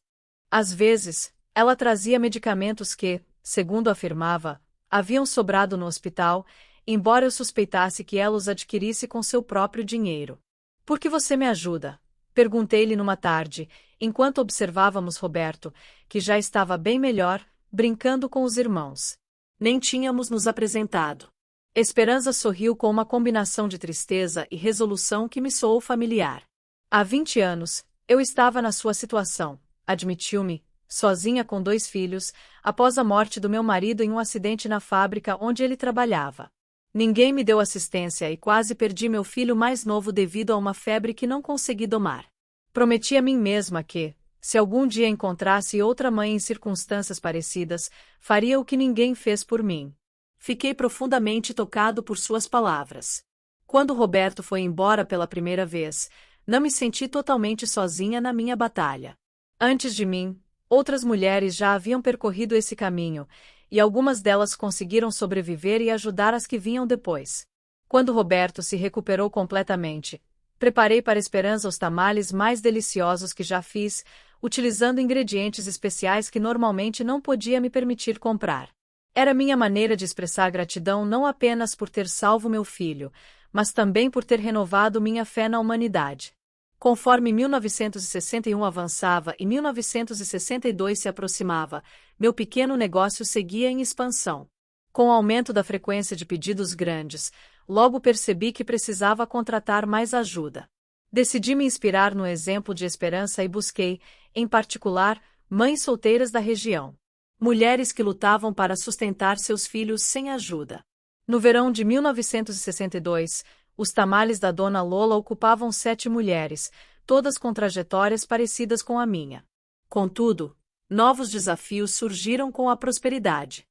[SPEAKER 2] Às vezes, ela trazia medicamentos que, segundo afirmava, haviam sobrado no hospital, embora eu suspeitasse que ela os adquirisse com seu próprio dinheiro. Por que você me ajuda? Perguntei-lhe numa tarde, enquanto observávamos Roberto, que já estava bem melhor, brincando com os irmãos.
[SPEAKER 1] Nem tínhamos nos apresentado.
[SPEAKER 2] Esperança sorriu com uma combinação de tristeza e resolução que me soou familiar. Há 20 anos, eu estava na sua situação, admitiu-me, sozinha com 2 filhos, após a morte do meu marido em um acidente na fábrica onde ele trabalhava. Ninguém me deu assistência e quase perdi meu filho mais novo devido a uma febre que não consegui domar. Prometi a mim mesma que, se algum dia encontrasse outra mãe em circunstâncias parecidas, faria o que ninguém fez por mim.
[SPEAKER 1] Fiquei profundamente tocado por suas palavras. Quando Roberto foi embora pela primeira vez, não me senti totalmente sozinha na minha batalha.
[SPEAKER 2] Antes de mim, outras mulheres já haviam percorrido esse caminho, e algumas delas conseguiram sobreviver e ajudar as que vinham depois. Quando Roberto se recuperou completamente, preparei para Esperança os tamales mais deliciosos que já fiz, utilizando ingredientes especiais que normalmente não podia me permitir comprar. Era minha maneira de expressar gratidão não apenas por ter salvo meu filho, mas também por ter renovado minha fé na humanidade. Conforme 1961 avançava e 1962 se aproximava, meu pequeno negócio seguia em expansão. Com o aumento da frequência de pedidos grandes, logo percebi que precisava contratar mais ajuda. Decidi me inspirar no exemplo de Esperança e busquei, em particular, mães solteiras da região. Mulheres que lutavam para sustentar seus filhos sem ajuda. No verão de 1962, os tamales da Dona Lola ocupavam 7 mulheres, todas com trajetórias parecidas com a minha.
[SPEAKER 1] Contudo, novos desafios surgiram com a prosperidade.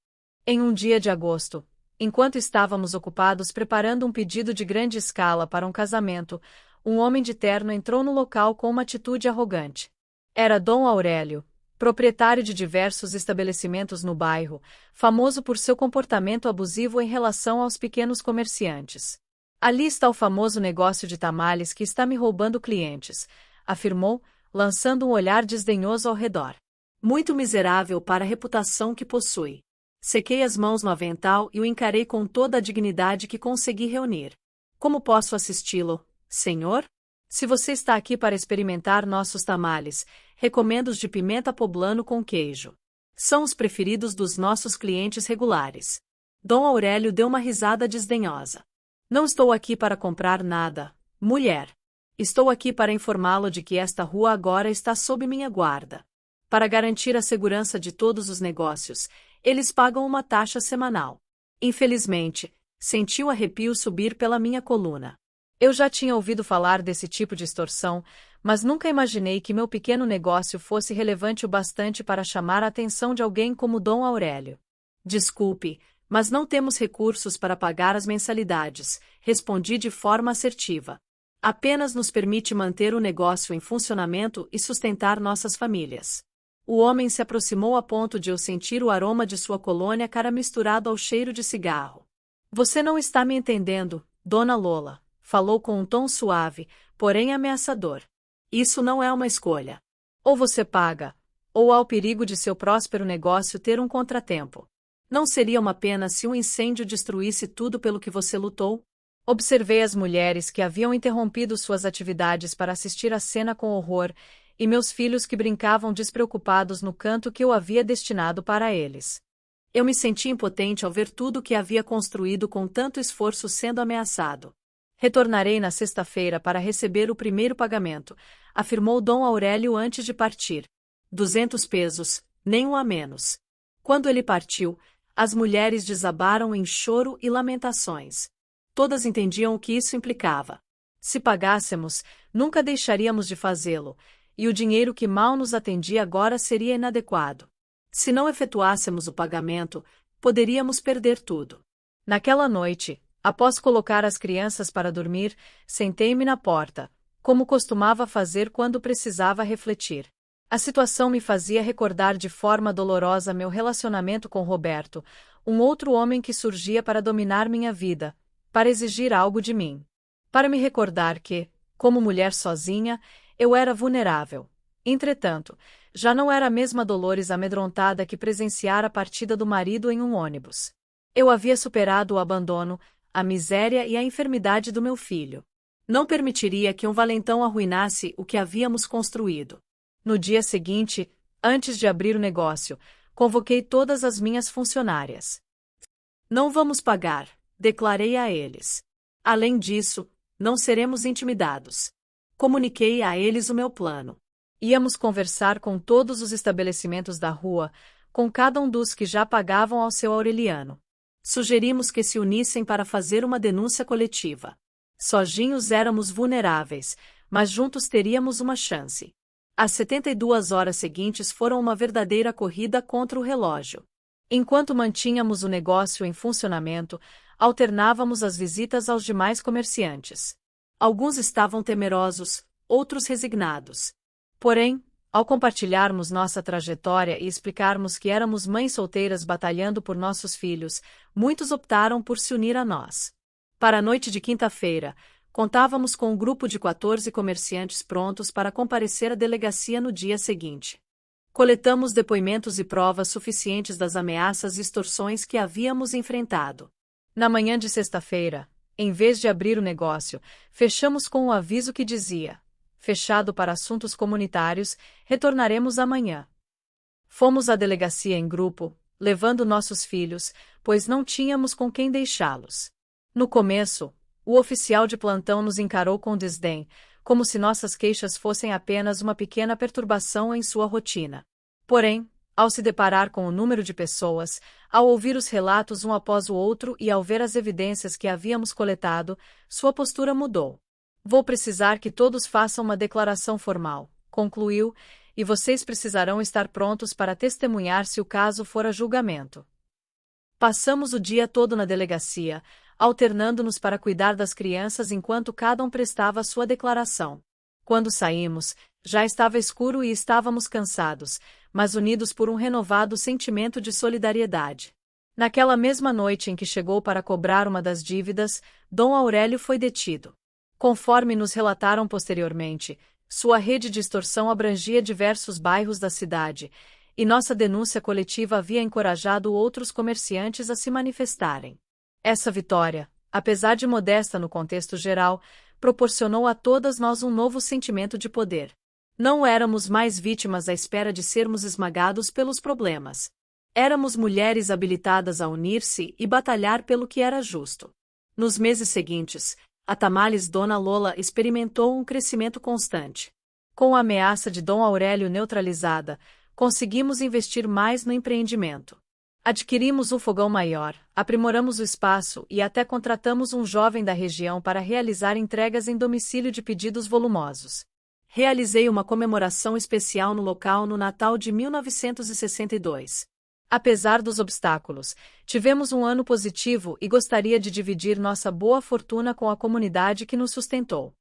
[SPEAKER 2] Em um dia de agosto, enquanto estávamos ocupados preparando um pedido de grande escala para um casamento, um homem de terno entrou no local com uma atitude arrogante. Era Dom Aurélio, proprietário de diversos estabelecimentos no bairro, famoso por seu comportamento abusivo em relação aos pequenos comerciantes. Ali está o famoso negócio de tamales que está me roubando clientes, afirmou, lançando um olhar desdenhoso ao redor.
[SPEAKER 1] Muito miserável para a reputação que possui. Sequei as mãos no avental e o encarei com toda a dignidade que consegui reunir. Como posso assisti-lo, senhor? Se você está aqui para experimentar nossos tamales, recomendo os de pimenta poblano com queijo. São os preferidos dos nossos clientes regulares. Dom Aurélio deu uma risada desdenhosa. Não estou aqui para comprar nada, mulher. Estou aqui para informá-lo de que esta rua agora está sob minha guarda. Para garantir a segurança de todos os negócios, eles pagam uma taxa semanal. Infelizmente, senti o arrepio subir pela minha coluna. Eu já tinha ouvido falar desse tipo de extorsão, mas nunca imaginei que meu pequeno negócio fosse relevante o bastante para chamar a atenção de alguém como Dom Aurélio. Desculpe, mas não temos recursos para pagar as mensalidades, respondi de forma assertiva. Apenas nos permite manter o negócio em funcionamento e sustentar nossas famílias. O homem se aproximou a ponto de eu sentir o aroma de sua colônia cara misturado ao cheiro de cigarro. Você não está me entendendo, Dona Lola, falou com um tom suave, porém ameaçador. Isso não é uma escolha. Ou você paga, ou há o perigo de seu próspero negócio ter um contratempo. Não seria uma pena se um incêndio destruísse tudo pelo que você lutou?
[SPEAKER 2] Observei as mulheres que haviam interrompido suas atividades para assistir à cena com horror, e meus filhos que brincavam despreocupados no canto que eu havia destinado para eles.
[SPEAKER 1] Eu me senti impotente ao ver tudo o que havia construído com tanto esforço sendo ameaçado.
[SPEAKER 2] Retornarei na sexta-feira para receber o primeiro pagamento, afirmou Dom Aurélio antes de partir.
[SPEAKER 1] 200 pesos, nem um a menos. Quando ele partiu, as mulheres desabaram em choro e lamentações. Todas entendiam o que isso implicava.
[SPEAKER 2] Se pagássemos, nunca deixaríamos de fazê-lo, e o dinheiro que mal nos atendia agora seria inadequado.
[SPEAKER 1] Se não efetuássemos o pagamento, poderíamos perder tudo.
[SPEAKER 2] Naquela noite, após colocar as crianças para dormir, sentei-me na porta, como costumava fazer quando precisava refletir. A situação me fazia recordar de forma dolorosa meu relacionamento com Roberto, um outro homem que surgia para dominar minha vida, para exigir algo de mim. Para me recordar que, como mulher sozinha, eu era vulnerável. Entretanto, já não era a mesma Dolores amedrontada que presenciara a partida do marido em um ônibus. Eu havia superado o abandono, a miséria e a enfermidade do meu filho. Não permitiria que um valentão arruinasse o que havíamos construído. No dia seguinte, antes de abrir o negócio, convoquei todas as minhas funcionárias.
[SPEAKER 1] Não vamos pagar, declarei a eles. Além disso, não seremos intimidados. Comuniquei a eles o meu plano.
[SPEAKER 2] Íamos conversar com todos os estabelecimentos da rua, com cada um dos que já pagavam ao seu Aureliano.
[SPEAKER 1] Sugerimos que se unissem para fazer uma denúncia coletiva. Sozinhos éramos vulneráveis, mas juntos teríamos uma chance. As 72 horas seguintes foram uma verdadeira corrida contra o relógio.
[SPEAKER 2] Enquanto mantínhamos o negócio em funcionamento, alternávamos as visitas aos demais comerciantes.
[SPEAKER 1] Alguns estavam temerosos, outros resignados.
[SPEAKER 2] Porém, ao compartilharmos nossa trajetória e explicarmos que éramos mães solteiras batalhando por nossos filhos, muitos optaram por se unir a nós. Para a noite de quinta-feira, contávamos com um grupo de 14 comerciantes prontos para comparecer à delegacia no dia seguinte. Coletamos depoimentos e provas suficientes das ameaças e extorsões que havíamos enfrentado. Na manhã de sexta-feira, em vez de abrir o negócio, fechamos com um aviso que dizia: fechado para assuntos comunitários, retornaremos amanhã. Fomos à delegacia em grupo, levando nossos filhos, pois não tínhamos com quem deixá-los. No começo, o oficial de plantão nos encarou com desdém, como se nossas queixas fossem apenas uma pequena perturbação em sua rotina. Porém, ao se deparar com o número de pessoas, ao ouvir os relatos um após o outro e ao ver as evidências que havíamos coletado, sua postura mudou. Vou precisar que todos façam uma declaração formal, concluiu, e vocês precisarão estar prontos para testemunhar se o caso for a julgamento. Passamos o dia todo na delegacia, alternando-nos para cuidar das crianças enquanto cada um prestava sua declaração. Quando saímos, já estava escuro e estávamos cansados, mas unidos por um renovado sentimento de solidariedade. Naquela mesma noite em que chegou para cobrar uma das dívidas, Dom Aurélio foi detido. Conforme nos relataram posteriormente, sua rede de extorsão abrangia diversos bairros da cidade, e nossa denúncia coletiva havia encorajado outros comerciantes a se manifestarem. Essa vitória, apesar de modesta no contexto geral, proporcionou a todas nós um novo sentimento de poder. Não éramos mais vítimas à espera de sermos esmagados pelos problemas. Éramos mulheres habilitadas a unir-se e batalhar pelo que era justo. Nos meses seguintes, a Tamales Dona Lola experimentou um crescimento constante. Com a ameaça de Dom Aurélio neutralizada, conseguimos investir mais no empreendimento. Adquirimos um fogão maior, aprimoramos o espaço e até contratamos um jovem da região para realizar entregas em domicílio de pedidos volumosos. Realizei uma comemoração especial no local no Natal de 1962. Apesar dos obstáculos, tivemos um ano positivo e gostaria de dividir nossa boa fortuna com a comunidade que nos sustentou.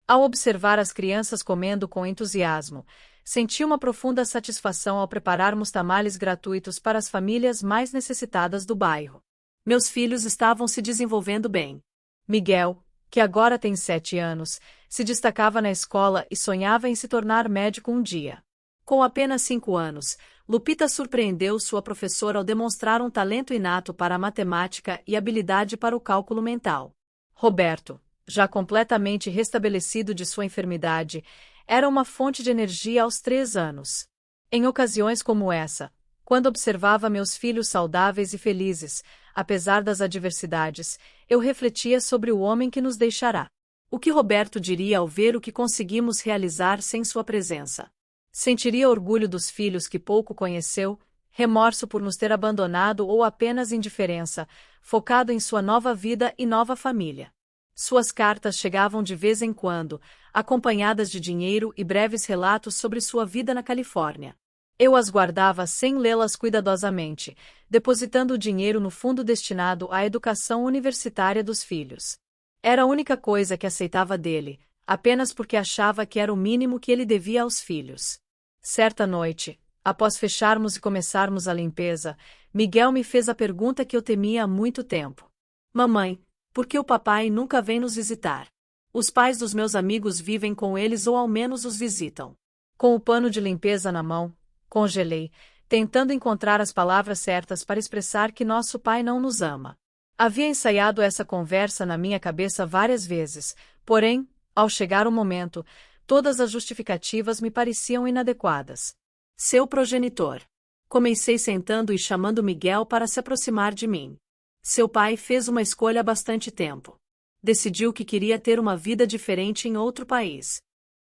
[SPEAKER 2] Ao observar as crianças comendo com entusiasmo, senti uma profunda satisfação ao prepararmos tamales gratuitos para as famílias mais necessitadas do bairro. Meus filhos estavam se desenvolvendo bem. Miguel, que agora tem 7 anos, se destacava na escola e sonhava em se tornar médico um dia.
[SPEAKER 1] Com apenas 5 anos, Lupita surpreendeu sua professora ao demonstrar um talento inato para a matemática e habilidade para o cálculo mental.
[SPEAKER 2] Roberto, já completamente restabelecido de sua enfermidade, era uma fonte de energia aos 3 anos. Em ocasiões como essa, quando observava meus filhos saudáveis e felizes, apesar das adversidades, eu refletia sobre o homem que nos deixará.
[SPEAKER 1] O que Roberto diria ao ver o que conseguimos realizar sem sua presença?
[SPEAKER 2] Sentiria orgulho dos filhos que pouco conheceu, remorso por nos ter abandonado ou apenas indiferença, focado em sua nova vida e nova família. Suas cartas chegavam de vez em quando, acompanhadas de dinheiro e breves relatos sobre sua vida na Califórnia. Eu as guardava sem lê-las cuidadosamente, depositando o dinheiro no fundo destinado à educação universitária dos filhos. Era a única coisa que aceitava dele, apenas porque achava que era o mínimo que ele devia aos filhos. Certa noite, após fecharmos e começarmos a limpeza, Miguel me fez a pergunta que eu temia há muito tempo.
[SPEAKER 1] Mamãe, por que o papai nunca vem nos visitar? Os pais dos meus amigos vivem com eles ou ao menos os visitam.
[SPEAKER 2] Com o pano de limpeza na mão, congelei, tentando encontrar as palavras certas para expressar que nosso pai não nos ama. Havia ensaiado essa conversa na minha cabeça várias vezes, porém, ao chegar o momento, todas as justificativas me pareciam inadequadas.
[SPEAKER 1] Seu progenitor. Comecei sentando e chamando Miguel para se aproximar de mim. Seu pai fez uma escolha há bastante tempo. Decidiu que queria ter uma vida diferente em outro país.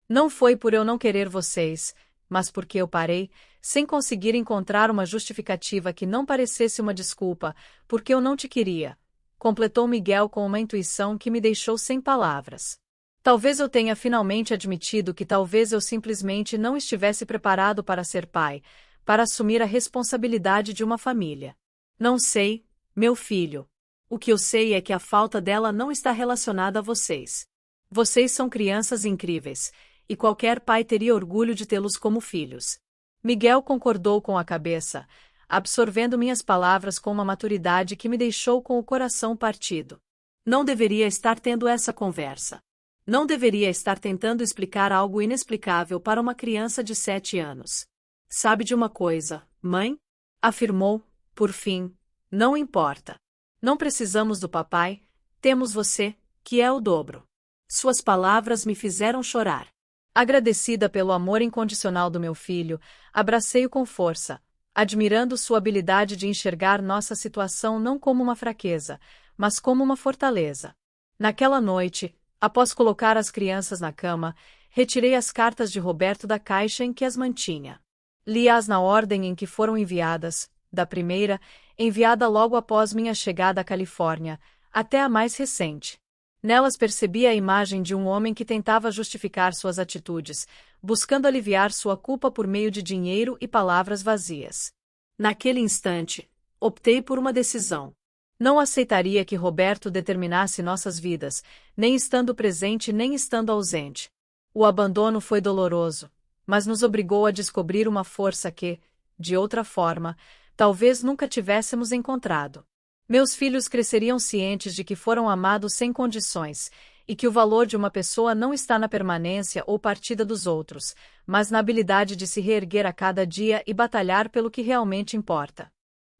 [SPEAKER 2] Não foi por eu não querer vocês, mas porque eu parei, sem conseguir encontrar uma justificativa que não parecesse uma desculpa, porque eu não te queria, completou Miguel com uma intuição que me deixou sem palavras. Talvez eu tenha finalmente admitido que talvez eu simplesmente não estivesse preparado para ser pai, para assumir a responsabilidade de uma família.
[SPEAKER 1] Não sei, meu filho. O que eu sei é que a falta dela não está relacionada a vocês. Vocês são crianças incríveis, e qualquer pai teria orgulho de tê-los como filhos.
[SPEAKER 2] Miguel concordou com a cabeça, absorvendo minhas palavras com uma maturidade que me deixou com o coração partido.
[SPEAKER 1] Não deveria estar tendo essa conversa. Não deveria estar tentando explicar algo inexplicável para uma criança de 7 anos. Sabe de uma coisa, mãe? Afirmou, por fim. Não importa. Não precisamos do papai, temos você, que é o dobro. Suas palavras me fizeram chorar.
[SPEAKER 2] Agradecida pelo amor incondicional do meu filho, abracei-o com força, admirando sua habilidade de enxergar nossa situação não como uma fraqueza, mas como uma fortaleza. Naquela noite, após colocar as crianças na cama, retirei as cartas de Roberto da caixa em que as mantinha. Li-as na ordem em que foram enviadas, da primeira, enviada logo após minha chegada à Califórnia, até a mais recente. Nelas percebi a imagem de um homem que tentava justificar suas atitudes, buscando aliviar sua culpa por meio de dinheiro e palavras vazias.
[SPEAKER 1] Naquele instante, optei por uma decisão.
[SPEAKER 2] Não aceitaria que Roberto determinasse nossas vidas, nem estando presente nem estando ausente. O abandono foi doloroso, mas nos obrigou a descobrir uma força que, de outra forma, talvez nunca tivéssemos encontrado. Meus filhos cresceriam cientes de que foram amados sem condições, e que o valor de uma pessoa não está na permanência ou partida dos outros, mas na habilidade de se reerguer a cada dia e batalhar pelo que realmente importa.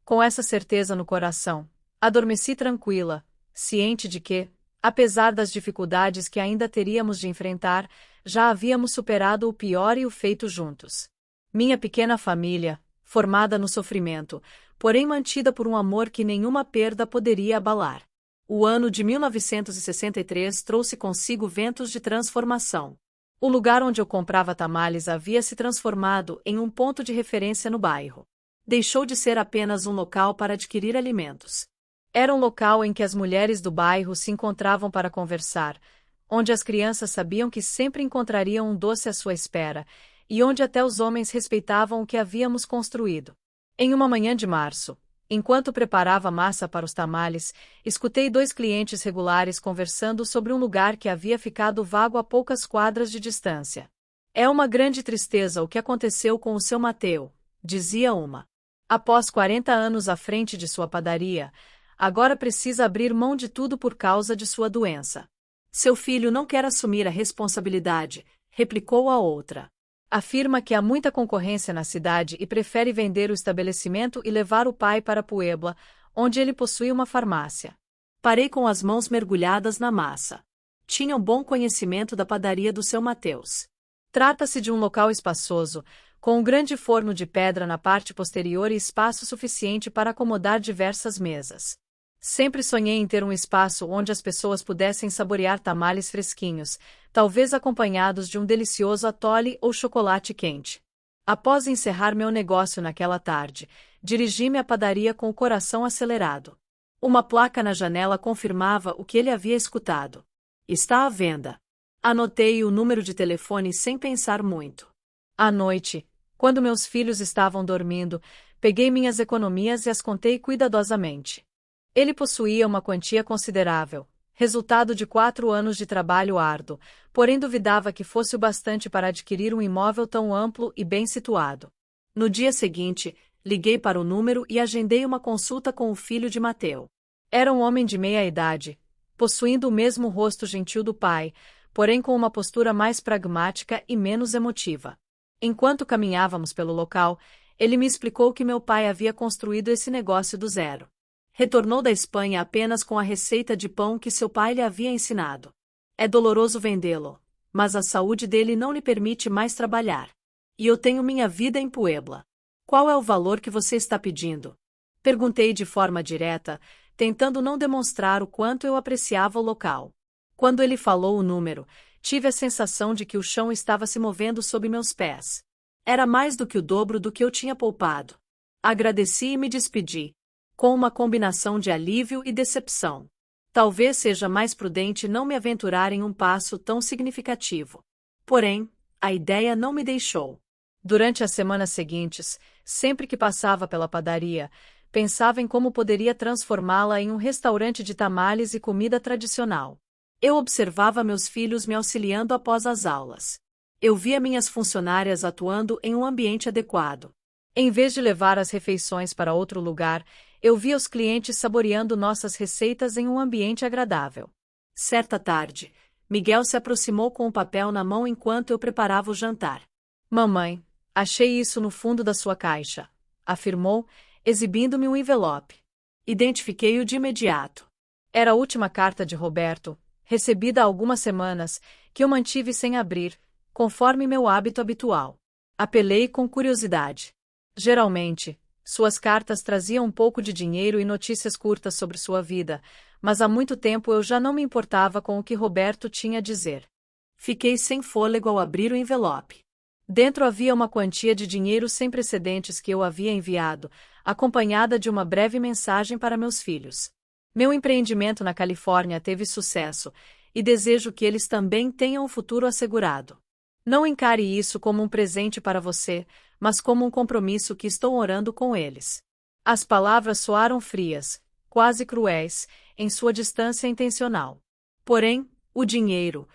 [SPEAKER 2] Com essa certeza no coração, adormeci tranquila, ciente de que, apesar das dificuldades que ainda teríamos de enfrentar, já havíamos superado o pior e o feito juntos. Minha pequena família, formada no sofrimento, porém mantida por um amor que nenhuma perda poderia abalar.
[SPEAKER 1] O ano de 1963 trouxe consigo ventos de transformação.
[SPEAKER 2] O lugar onde eu comprava tamales havia se transformado em um ponto de referência no bairro.
[SPEAKER 1] Deixou de ser apenas um local para adquirir alimentos.
[SPEAKER 2] Era um local em que as mulheres do bairro se encontravam para conversar, onde as crianças sabiam que sempre encontrariam um doce à sua espera, e onde até os homens respeitavam o que havíamos construído. Em uma manhã de março, enquanto preparava massa para os tamales, escutei 2 clientes regulares conversando sobre um lugar que havia ficado vago a poucas quadras de distância. É uma grande tristeza o que aconteceu com o seu Mateu, dizia uma. Após 40 anos à frente de sua padaria, Agora precisa abrir mão de tudo por causa de sua doença.
[SPEAKER 1] Seu filho não quer assumir a responsabilidade, replicou a outra.
[SPEAKER 2] Afirma que há muita concorrência na cidade e prefere vender o estabelecimento e levar o pai para Puebla, onde ele possui uma farmácia.
[SPEAKER 1] Parei com as mãos mergulhadas na massa. Tinha um bom conhecimento da padaria do seu Mateus.
[SPEAKER 2] Trata-se de um local espaçoso, com um grande forno de pedra na parte posterior e espaço suficiente para acomodar diversas mesas. Sempre sonhei em ter um espaço onde as pessoas pudessem saborear tamales fresquinhos, talvez acompanhados de um delicioso atole ou chocolate quente. Após encerrar meu negócio naquela tarde, dirigi-me à padaria com o coração acelerado. Uma placa na janela confirmava o que ele havia escutado. Está à venda. Anotei o número de telefone sem pensar muito. À noite, quando meus filhos estavam dormindo, peguei minhas economias e as contei cuidadosamente. Ele possuía uma quantia considerável, resultado de 4 anos de trabalho árduo, porém duvidava que fosse o bastante para adquirir um imóvel tão amplo e bem situado.
[SPEAKER 1] No dia seguinte, liguei para o número e agendei uma consulta com o filho de Mateu.
[SPEAKER 2] Era um homem de meia idade, possuindo o mesmo rosto gentil do pai, porém com uma postura mais pragmática e menos emotiva. Enquanto caminhávamos pelo local, ele me explicou que meu pai havia construído esse negócio do zero. Retornou da Espanha apenas com a receita de pão que seu pai lhe havia ensinado. É doloroso vendê-lo, mas a saúde dele não lhe permite mais trabalhar. E eu tenho minha vida em Puebla. Qual é o valor que você está pedindo? Perguntei de forma direta, tentando não demonstrar o quanto eu apreciava o local. Quando ele falou o número, tive a sensação de que o chão estava se movendo sob meus pés. Era mais do que o dobro do que eu tinha poupado. Agradeci e me despedi, com uma combinação de alívio e decepção. Talvez seja mais prudente não me aventurar em um passo tão significativo. Porém, a ideia não me deixou. Durante as semanas seguintes, sempre que passava pela padaria, pensava em como poderia transformá-la em um restaurante de tamales e comida tradicional.
[SPEAKER 1] Eu observava meus filhos me auxiliando após as aulas. Eu via minhas funcionárias atuando em um ambiente adequado.
[SPEAKER 2] Em vez de levar as refeições para outro lugar, eu via os clientes saboreando nossas receitas em um ambiente agradável.
[SPEAKER 1] Certa tarde, Miguel se aproximou com o papel na mão enquanto eu preparava o jantar.
[SPEAKER 2] Mamãe, achei isso no fundo da sua caixa, afirmou, exibindo-me um envelope.
[SPEAKER 1] Identifiquei-o de imediato.
[SPEAKER 2] Era a última carta de Roberto, recebida há algumas semanas, que eu mantive sem abrir, conforme meu hábito habitual. Apelei com curiosidade. Geralmente, suas cartas traziam um pouco de dinheiro e notícias curtas sobre sua vida, mas há muito tempo eu já não me importava com o que Roberto tinha a dizer.
[SPEAKER 1] Fiquei sem fôlego ao abrir o envelope.
[SPEAKER 2] Dentro havia uma quantia de dinheiro sem precedentes que eu havia enviado, acompanhada de uma breve mensagem para meus filhos. Meu empreendimento na Califórnia teve sucesso, e desejo que eles também tenham um futuro assegurado. Não encare isso como um presente para você, mas como um compromisso que estou orando com eles. As palavras soaram frias, quase cruéis, em sua distância intencional.
[SPEAKER 1] Porém, o dinheiro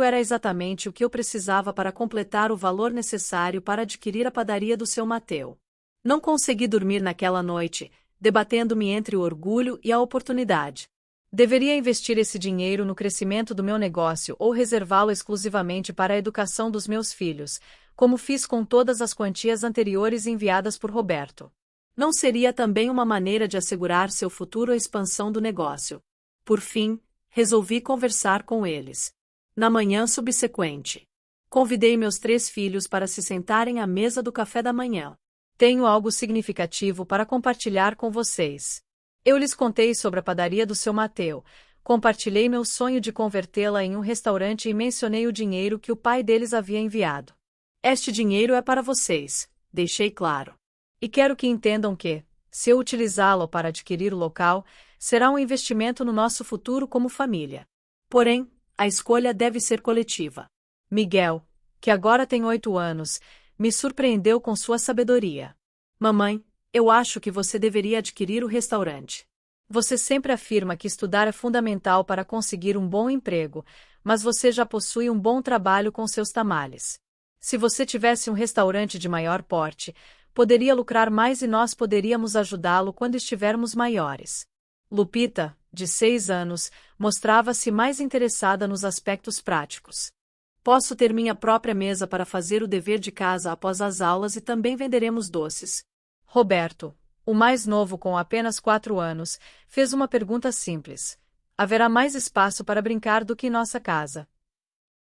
[SPEAKER 1] era exatamente o que eu precisava para completar o valor necessário para adquirir a padaria do seu Mateu. Não consegui dormir naquela noite, debatendo-me entre o orgulho e a oportunidade. Deveria investir esse dinheiro no crescimento do meu negócio ou reservá-lo exclusivamente para a educação dos meus filhos, como fiz com todas as quantias anteriores enviadas por Roberto. Não seria também uma maneira de assegurar seu futuro a expansão do negócio? Por fim, resolvi conversar com eles. Na manhã subsequente, convidei meus 3 filhos para se sentarem à mesa do café da manhã.
[SPEAKER 2] Tenho algo significativo para compartilhar com vocês. Eu lhes contei sobre a padaria do seu Mateu, compartilhei meu sonho de convertê-la em um restaurante e mencionei o dinheiro que o pai deles havia enviado.
[SPEAKER 1] Este dinheiro é para vocês, deixei claro.
[SPEAKER 2] E quero que entendam que, se eu utilizá-lo para adquirir o local, será um investimento no nosso futuro como família.
[SPEAKER 1] Porém, a escolha deve ser coletiva.
[SPEAKER 2] Miguel, que agora tem 8 anos, me surpreendeu com sua sabedoria.
[SPEAKER 1] Mamãe, eu acho que você deveria adquirir o restaurante.
[SPEAKER 2] Você sempre afirma que estudar é fundamental para conseguir um bom emprego, mas você já possui um bom trabalho com seus tamales. Se você tivesse um restaurante de maior porte, poderia lucrar mais e nós poderíamos ajudá-lo quando estivermos maiores. Lupita, de 6 anos, mostrava-se mais interessada nos aspectos práticos.
[SPEAKER 1] Posso ter minha própria mesa para fazer o dever de casa após as aulas e também venderemos doces.
[SPEAKER 2] Roberto, o mais novo com apenas 4 anos, fez uma pergunta simples. Haverá mais espaço para brincar do que em nossa casa?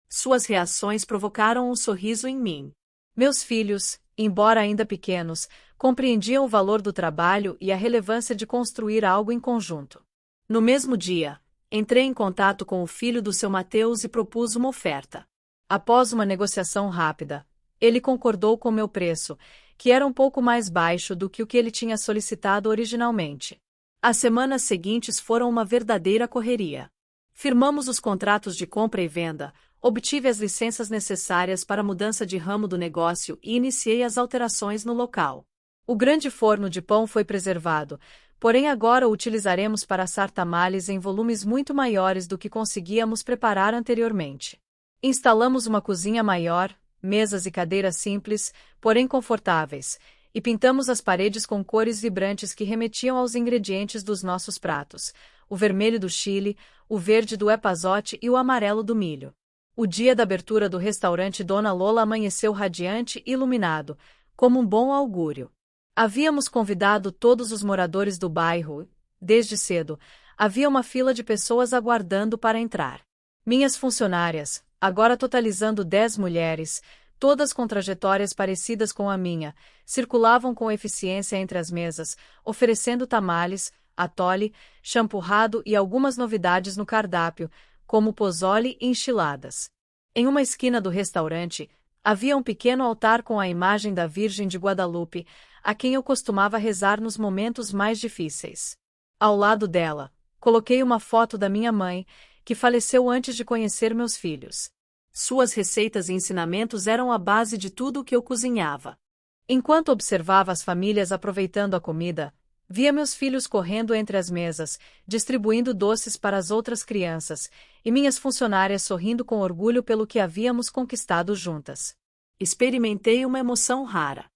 [SPEAKER 1] Suas reações provocaram um sorriso em mim.
[SPEAKER 2] Meus filhos, embora ainda pequenos, compreendiam o valor do trabalho e a relevância de construir algo em conjunto.
[SPEAKER 1] No mesmo dia, entrei em contato com o filho do seu Mateus e propus uma oferta.
[SPEAKER 2] Após uma negociação rápida, ele concordou com meu preço, que era um pouco mais baixo do que o que ele tinha solicitado originalmente.
[SPEAKER 1] As semanas seguintes foram uma verdadeira correria. Firmamos os contratos de compra e venda, obtive as licenças necessárias para a mudança de ramo do negócio e iniciei as alterações no local.
[SPEAKER 2] O grande forno de pão foi preservado, porém agora o utilizaremos para assar tamales em volumes muito maiores do que conseguíamos preparar anteriormente. Instalamos uma cozinha maior, mesas e cadeiras simples, porém confortáveis, e pintamos as paredes com cores vibrantes que remetiam aos ingredientes dos nossos pratos: o vermelho do Chile, o verde do epazote e o amarelo do milho. O dia da abertura do restaurante Dona Lola amanheceu radiante e iluminado, como um bom augúrio. Havíamos convidado todos os moradores do bairro. Desde cedo, havia uma fila de pessoas aguardando para entrar. Minhas funcionárias, agora totalizando 10 mulheres, todas com trajetórias parecidas com a minha, circulavam com eficiência entre as mesas, oferecendo tamales, atole, champurrado e algumas novidades no cardápio, como pozole e enchiladas. Em uma esquina do restaurante, havia um pequeno altar com a imagem da Virgem de Guadalupe, a quem eu costumava rezar nos momentos mais difíceis. Ao lado dela, coloquei uma foto da minha mãe, que faleceu antes de conhecer meus filhos.
[SPEAKER 1] Suas receitas e ensinamentos eram a base de tudo o que eu cozinhava.
[SPEAKER 2] Enquanto observava as famílias aproveitando a comida, via meus filhos correndo entre as mesas, distribuindo doces para as outras crianças, e minhas funcionárias sorrindo com orgulho pelo que havíamos conquistado juntas.
[SPEAKER 1] Experimentei uma emoção rara.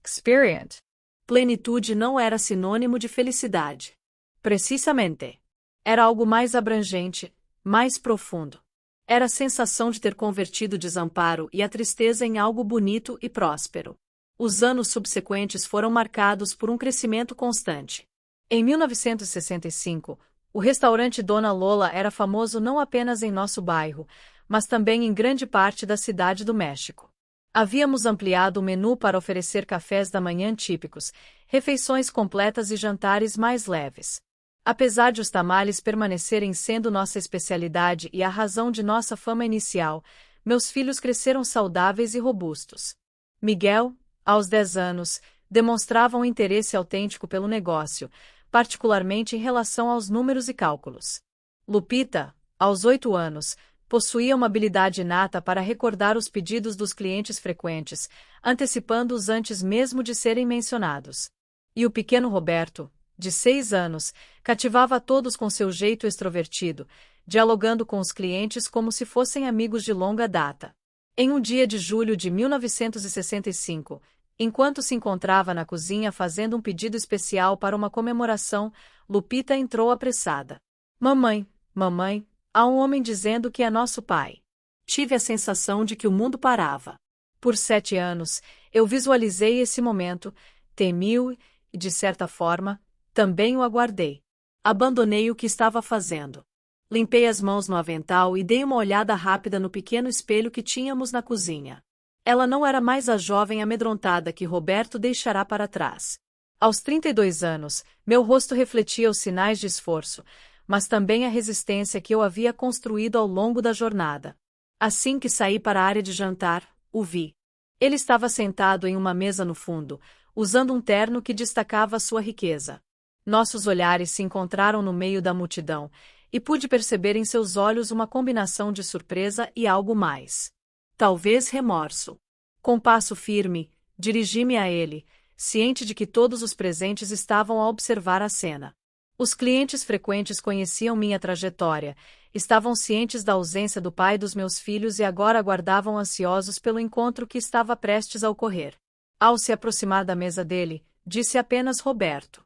[SPEAKER 2] Experience.
[SPEAKER 1] Plenitude não era sinônimo de felicidade.
[SPEAKER 2] Precisamente. Era algo mais abrangente, mais profundo. Era a sensação de ter convertido o desamparo e a tristeza em algo bonito e próspero.
[SPEAKER 1] Os anos subsequentes foram marcados por um crescimento constante.
[SPEAKER 2] Em 1965, o restaurante Dona Lola era famoso não apenas em nosso bairro, mas também em grande parte da cidade do México. Havíamos ampliado o menu para oferecer cafés da manhã típicos, refeições completas e jantares mais leves. Apesar de os tamales permanecerem sendo nossa especialidade e a razão de nossa fama inicial, meus filhos cresceram saudáveis e robustos. Miguel, aos 10 anos, demonstrava um interesse autêntico pelo negócio, particularmente em relação aos números e cálculos. Lupita, aos 8 anos, possuía uma habilidade inata para recordar os pedidos dos clientes frequentes, antecipando-os antes mesmo de serem mencionados. E o pequeno Roberto, de 6 anos, cativava a todos com seu jeito extrovertido, dialogando com os clientes como se fossem amigos de longa data. Em um dia de julho de 1965, enquanto se encontrava na cozinha fazendo um pedido especial para uma comemoração, Lupita entrou apressada. Mamãe, mamãe, há um homem dizendo que é nosso pai.
[SPEAKER 1] Tive a sensação de que o mundo parava.
[SPEAKER 2] Por 7 anos, eu visualizei esse momento, temi-o e, de certa forma, também o aguardei.
[SPEAKER 1] Abandonei o que estava fazendo. Limpei as mãos no avental e dei uma olhada rápida no pequeno espelho que tínhamos na cozinha. Ela não era mais a jovem amedrontada que Roberto deixará para trás.
[SPEAKER 2] Aos 32 anos, meu rosto refletia os sinais de esforço, mas também a resistência que eu havia construído ao longo da jornada.
[SPEAKER 1] Assim que saí para a área de jantar, o vi.
[SPEAKER 2] Ele estava sentado em uma mesa no fundo, usando um terno que destacava sua riqueza. Nossos olhares se encontraram no meio da multidão, e pude perceber em seus olhos uma combinação de surpresa e algo mais.
[SPEAKER 1] Talvez remorso.
[SPEAKER 2] Com passo firme, dirigi-me a ele, ciente de que todos os presentes estavam a observar a cena. Os clientes frequentes conheciam minha trajetória, estavam cientes da ausência do pai dos meus filhos e agora aguardavam ansiosos pelo encontro que estava prestes a ocorrer. Ao se aproximar da mesa dele, disse apenas Roberto.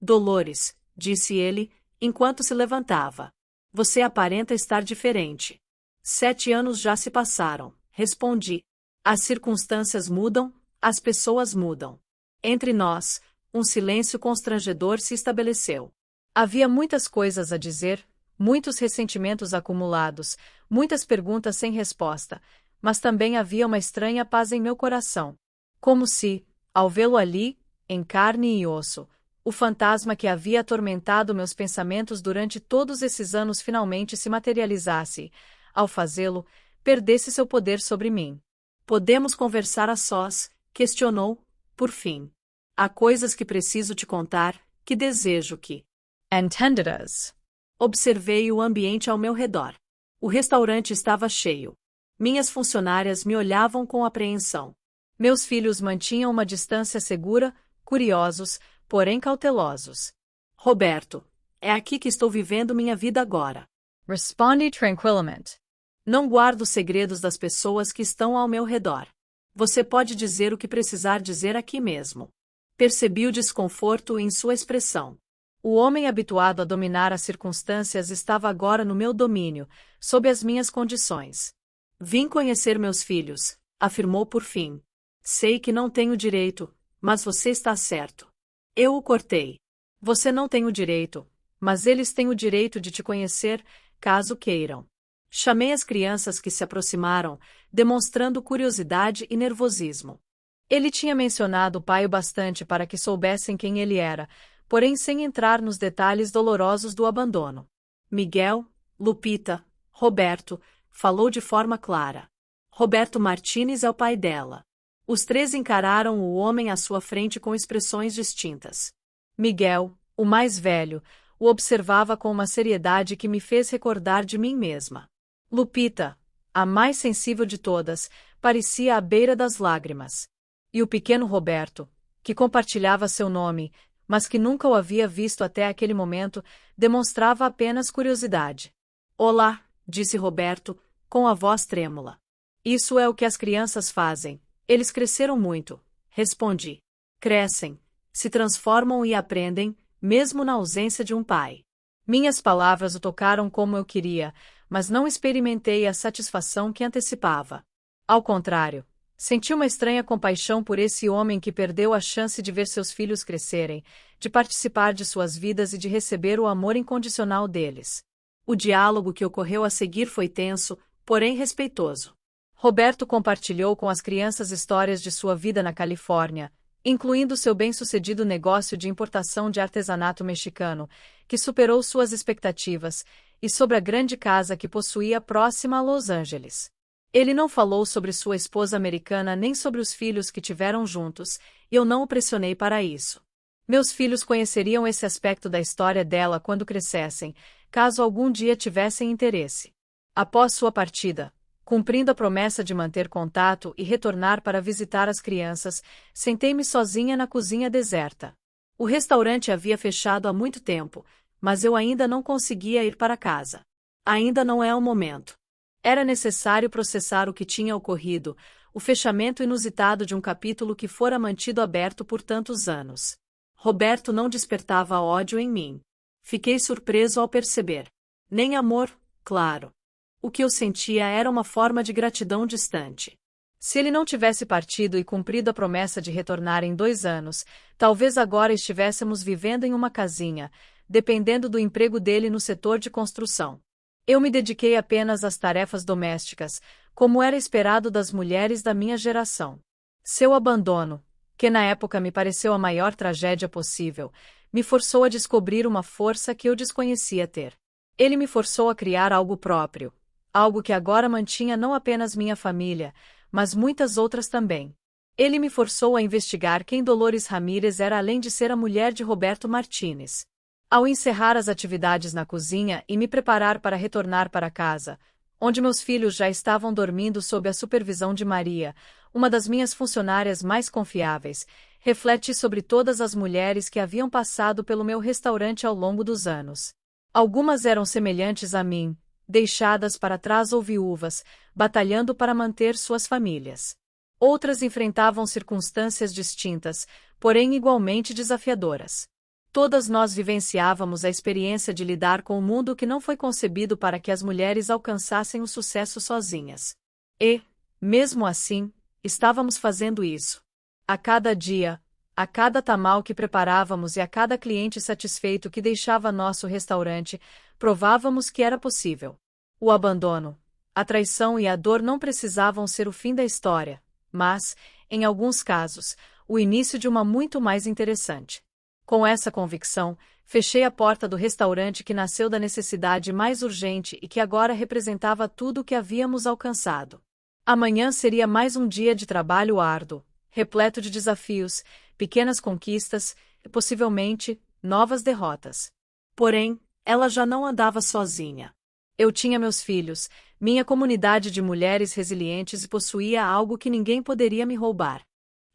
[SPEAKER 1] Dolores, disse ele, enquanto se levantava. Você aparenta estar diferente. 7 anos já se passaram, respondi. As circunstâncias mudam, as pessoas mudam. Entre nós, um silêncio constrangedor se estabeleceu.
[SPEAKER 2] Havia muitas coisas a dizer, muitos ressentimentos acumulados, muitas perguntas sem resposta, mas também havia uma estranha paz em meu coração. Como se, ao vê-lo ali, em carne e osso, o fantasma que havia atormentado meus pensamentos durante todos esses anos finalmente se materializasse, ao fazê-lo, perdesse seu poder sobre mim.
[SPEAKER 1] Podemos conversar a sós, questionou, por fim. Há coisas que preciso te contar, que desejo que...
[SPEAKER 2] Entenderás.
[SPEAKER 1] Observei o ambiente ao meu redor. O restaurante estava cheio. Minhas funcionárias me olhavam com apreensão.
[SPEAKER 2] Meus filhos mantinham uma distância segura, curiosos, porém cautelosos.
[SPEAKER 1] Roberto, é aqui que estou vivendo minha vida agora.
[SPEAKER 2] Respondi tranquilamente.
[SPEAKER 1] Não guardo segredos das pessoas que estão ao meu redor. Você pode dizer o que precisar dizer aqui mesmo. Percebi o desconforto em sua expressão.
[SPEAKER 2] O homem habituado a dominar as circunstâncias estava agora no meu domínio, sob as minhas condições.
[SPEAKER 1] Vim conhecer meus filhos, afirmou por fim. Sei que não tenho direito, mas você está certo. Eu o cortei. Você não tem o direito, mas eles têm o direito de te conhecer, caso queiram. Chamei as crianças que se aproximaram, demonstrando curiosidade e nervosismo.
[SPEAKER 2] Ele tinha mencionado o pai o bastante para que soubessem quem ele era, porém sem entrar nos detalhes dolorosos do abandono.
[SPEAKER 1] Miguel, Lupita, Roberto, falou de forma clara. Roberto Martínez é o pai dela. Os 3 encararam o homem à sua frente com expressões distintas.
[SPEAKER 2] Miguel, o mais velho, o observava com uma seriedade que me fez recordar de mim mesma. Lupita, a mais sensível de todas, parecia à beira das lágrimas. E o pequeno Roberto, que compartilhava seu nome, mas que nunca o havia visto até aquele momento, demonstrava apenas curiosidade.
[SPEAKER 1] Olá, disse Roberto, com a voz trêmula.
[SPEAKER 2] Isso é o que as crianças fazem.
[SPEAKER 1] Eles cresceram muito, respondi. Crescem, se transformam e aprendem, mesmo na ausência de um pai.
[SPEAKER 2] Minhas palavras o tocaram como eu queria, mas não experimentei a satisfação que antecipava. Ao contrário, senti uma estranha compaixão por esse homem que perdeu a chance de ver seus filhos crescerem, de participar de suas vidas e de receber o amor incondicional deles.
[SPEAKER 1] O diálogo que ocorreu a seguir foi tenso, porém respeitoso.
[SPEAKER 2] Roberto compartilhou com as crianças histórias de sua vida na Califórnia, incluindo seu bem-sucedido negócio de importação de artesanato mexicano, que superou suas expectativas, e sobre a grande casa que possuía próxima a Los Angeles. Ele não falou sobre sua esposa americana nem sobre os filhos que tiveram juntos, e eu não o pressionei para isso. Meus filhos conheceriam esse aspecto da história dela quando crescessem, caso algum dia tivessem interesse. Após sua partida, cumprindo a promessa de manter contato e retornar para visitar as crianças, sentei-me sozinha na cozinha deserta. O restaurante havia fechado há muito tempo, mas eu ainda não conseguia ir para casa. Ainda não é o momento. Era necessário processar o que tinha ocorrido, o fechamento inusitado de um capítulo que fora mantido aberto por tantos anos. Roberto não despertava ódio em mim. Fiquei surpreso ao perceber. Nem amor, claro. O que eu sentia era uma forma de gratidão distante. Se ele não tivesse partido e cumprido a promessa de retornar em 2 anos, talvez agora estivéssemos vivendo em uma casinha, dependendo do emprego dele no setor de construção. Eu me dediquei apenas às tarefas domésticas, como era esperado das mulheres da minha geração. Seu abandono, que na época me pareceu a maior tragédia possível, me forçou a descobrir uma força que eu desconhecia ter. Ele me forçou a criar algo próprio. Algo que agora mantinha não apenas minha família, mas muitas outras também. Ele me forçou a investigar quem Dolores Ramírez era além de ser a mulher de Roberto Martínez. Ao encerrar as atividades na cozinha e me preparar para retornar para casa, onde meus filhos já estavam dormindo sob a supervisão de Maria, uma das minhas funcionárias mais confiáveis, refleti sobre todas as mulheres que haviam passado pelo meu restaurante ao longo dos anos. Algumas eram semelhantes a mim, deixadas para trás ou viúvas, batalhando para manter suas famílias. Outras enfrentavam circunstâncias distintas, porém igualmente desafiadoras. Todas nós vivenciávamos a experiência de lidar com um mundo que não foi concebido para que as mulheres alcançassem o sucesso sozinhas. E, mesmo assim, estávamos fazendo isso. A cada dia, a cada tamal que preparávamos e a cada cliente satisfeito que deixava nosso restaurante, provávamos que era possível. O abandono, a traição e a dor não precisavam ser o fim da história, mas, em alguns casos, o início de uma muito mais interessante. Com essa convicção, fechei a porta do restaurante que nasceu da necessidade mais urgente e que agora representava tudo o que havíamos alcançado. Amanhã seria mais um dia de trabalho árduo, repleto de desafios, pequenas conquistas e, possivelmente, novas derrotas.
[SPEAKER 1] Porém, ela já não andava sozinha.
[SPEAKER 2] Eu tinha meus filhos, minha comunidade de mulheres resilientes e possuía algo que ninguém poderia me roubar: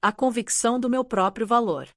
[SPEAKER 1] a convicção do meu próprio valor.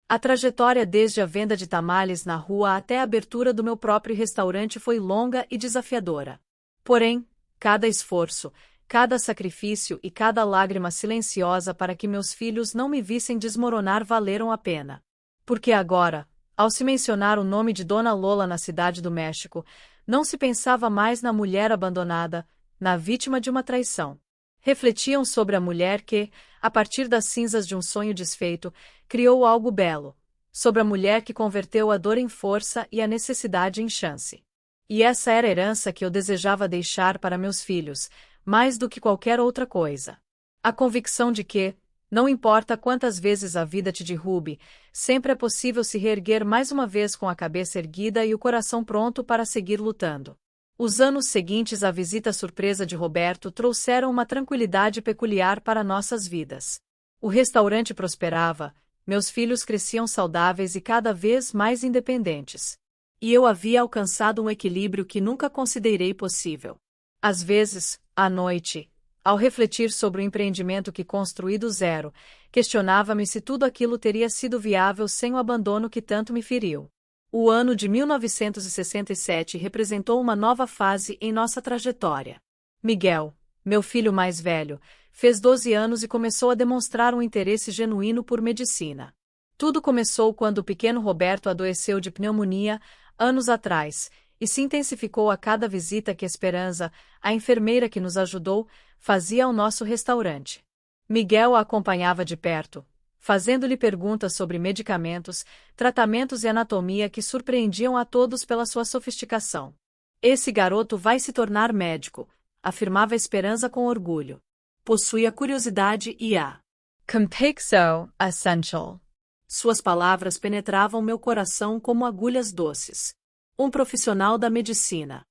[SPEAKER 2] A trajetória desde a venda de tamales na rua até a abertura do meu próprio restaurante foi longa e desafiadora. Porém, cada esforço, cada sacrifício e cada lágrima silenciosa para que meus filhos não me vissem desmoronar valeram a pena. Porque agora, ao se mencionar o nome de Dona Lola na cidade do México, não se pensava mais na mulher abandonada, na vítima de uma traição. Refletiam sobre a mulher que, a partir das cinzas de um sonho desfeito, criou algo belo, sobre a mulher que converteu a dor em força e a necessidade em chance. E essa era a herança que eu desejava deixar para meus filhos, mais do que qualquer outra coisa. A convicção de que, não importa quantas vezes a vida te derrube, sempre é possível se reerguer mais uma vez com a cabeça erguida e o coração pronto para seguir lutando. Os anos seguintes à visita surpresa de Roberto trouxeram uma tranquilidade peculiar para nossas vidas. O restaurante prosperava, meus filhos cresciam saudáveis e cada vez mais independentes.
[SPEAKER 1] E eu havia alcançado um equilíbrio que nunca considerei possível.
[SPEAKER 2] Às vezes, à noite, ao refletir sobre o empreendimento que construí do zero, questionava-me se tudo aquilo teria sido viável sem o abandono que tanto me feriu. O ano de 1967 representou uma nova fase em nossa trajetória. Miguel, meu filho mais velho, fez 12 anos e começou a demonstrar um interesse genuíno por medicina. Tudo começou quando o pequeno Roberto adoeceu de pneumonia, anos atrás, e se intensificou a cada visita que Esperança, a enfermeira que nos ajudou, fazia ao nosso restaurante. Miguel a acompanhava de perto, fazendo-lhe perguntas sobre medicamentos, tratamentos e anatomia que surpreendiam a todos pela sua sofisticação.
[SPEAKER 1] Esse garoto vai se tornar médico, afirmava Esperança com orgulho. Possui a curiosidade e a
[SPEAKER 2] convicção essential.
[SPEAKER 1] Suas palavras penetravam meu coração como agulhas doces. Um profissional da medicina.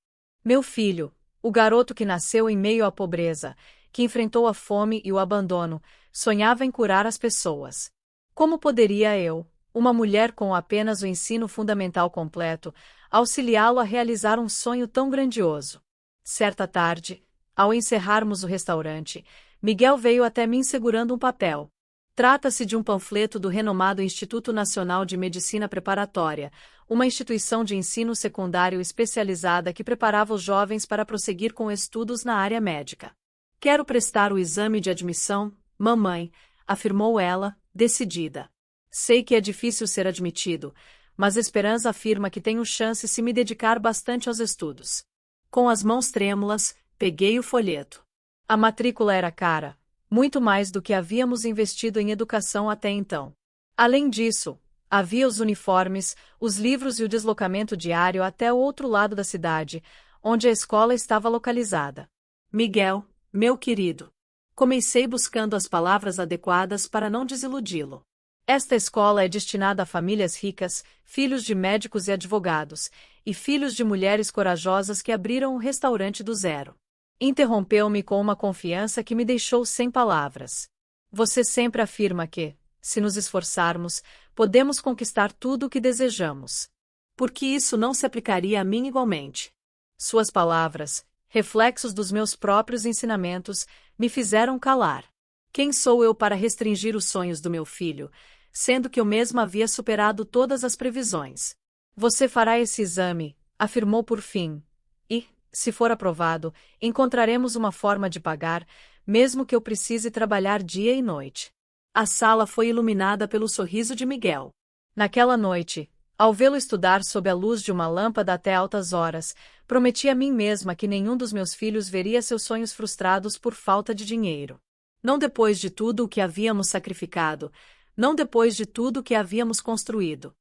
[SPEAKER 2] Meu filho, o garoto que nasceu em meio à pobreza, que enfrentou a fome e o abandono, sonhava em curar as pessoas. Como poderia eu, uma mulher com apenas o ensino fundamental completo, auxiliá-lo a realizar um sonho tão grandioso? Certa tarde, ao encerrarmos o restaurante, Miguel veio até mim segurando um papel. Trata-se de um panfleto do renomado Instituto Nacional de Medicina Preparatória, uma instituição de ensino secundário especializada que preparava os jovens para prosseguir com estudos na área médica. Quero prestar o exame de admissão, mamãe, afirmou ela, decidida. Sei que é difícil ser admitido, mas Esperança afirma que tenho chance se me dedicar bastante aos estudos. Com as mãos trêmulas, peguei o folheto. A matrícula era cara, muito mais do que havíamos investido em educação até então. Além disso, havia os uniformes, os livros e o deslocamento diário até o outro lado da cidade, onde a escola estava localizada.
[SPEAKER 1] Miguel, meu querido. Comecei buscando as palavras adequadas para não desiludi-lo.
[SPEAKER 2] Esta escola é destinada a famílias ricas, filhos de médicos e advogados, e filhos de mulheres corajosas que abriram um restaurante do zero. Interrompeu-me com uma confiança que me deixou sem palavras. Você sempre afirma que, se nos esforçarmos, podemos conquistar tudo o que desejamos.
[SPEAKER 1] Porque isso não se aplicaria a mim igualmente.
[SPEAKER 2] Suas palavras, reflexos dos meus próprios ensinamentos, me fizeram calar. Quem sou eu para restringir os sonhos do meu filho, sendo que eu mesma havia superado todas as previsões? Você fará esse exame, afirmou por fim, e, se for aprovado, encontraremos uma forma de pagar, mesmo que eu precise trabalhar dia e noite.
[SPEAKER 1] A sala foi iluminada pelo sorriso de Miguel.
[SPEAKER 2] Naquela noite, Ao vê-lo estudar sob a luz de uma lâmpada até altas horas, prometi a mim mesma que nenhum dos meus filhos veria seus sonhos frustrados por falta de dinheiro. Não depois de tudo o que havíamos sacrificado, não depois de tudo o que havíamos construído.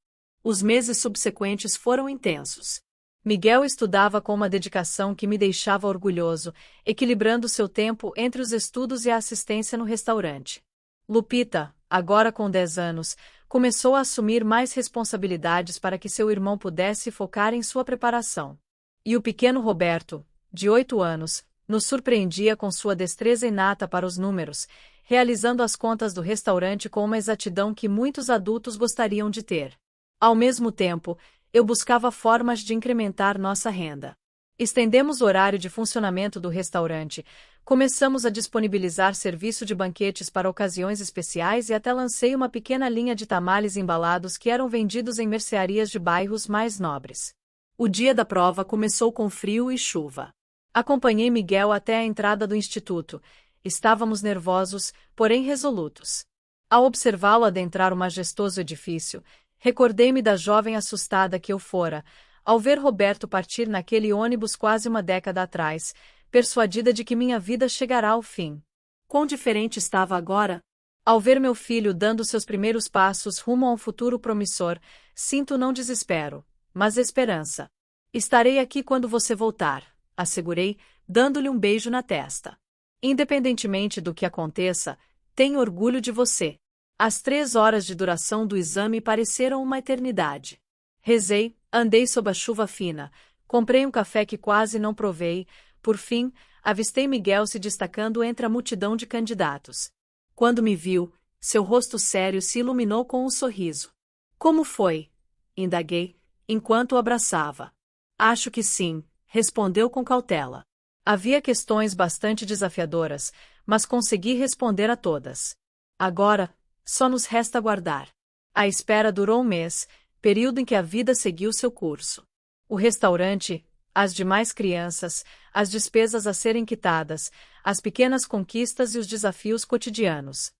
[SPEAKER 2] Os meses subsequentes foram intensos. Miguel estudava com uma dedicação que me deixava orgulhoso, equilibrando seu tempo entre os estudos e a assistência no restaurante. Lupita, agora com 10 anos, começou a assumir mais responsabilidades para que seu irmão pudesse focar em sua preparação. E o pequeno Roberto, de 8 anos, nos surpreendia com sua destreza inata para os números, realizando as contas do restaurante com uma exatidão que muitos adultos gostariam de ter. Ao mesmo tempo, eu buscava formas de incrementar nossa renda. Estendemos o horário de funcionamento do restaurante, começamos a disponibilizar serviço de banquetes para ocasiões especiais e até lancei uma pequena linha de tamales embalados que eram vendidos em mercearias de bairros mais nobres. O dia da prova começou com frio e chuva. Acompanhei Miguel até a entrada do instituto. Estávamos nervosos, porém resolutos. Ao observá-lo adentrar o majestoso edifício, recordei-me da jovem assustada que eu fora, ao ver Roberto partir naquele ônibus quase uma década atrás, persuadida de que minha vida chegará ao fim. Quão diferente estava agora? Ao ver meu filho dando seus primeiros passos rumo a um futuro promissor, sinto não desespero, mas esperança. Estarei aqui quando você voltar, assegurei, dando-lhe um beijo na testa. Independentemente do que aconteça, tenho orgulho de você. As 3 horas de duração do exame pareceram uma eternidade. Rezei, andei sob a chuva fina, comprei um café que quase não provei, por fim, avistei Miguel se destacando entre a multidão de candidatos. Quando me viu, seu rosto sério se iluminou com um sorriso. Como foi? Indaguei, enquanto o abraçava. Acho que sim, respondeu com cautela. Havia questões bastante desafiadoras, mas consegui responder a todas. Agora, só nos resta aguardar. A espera durou um mês, período em que a vida seguiu seu curso. O restaurante, as demais crianças, as despesas a serem quitadas, as pequenas conquistas e os desafios cotidianos.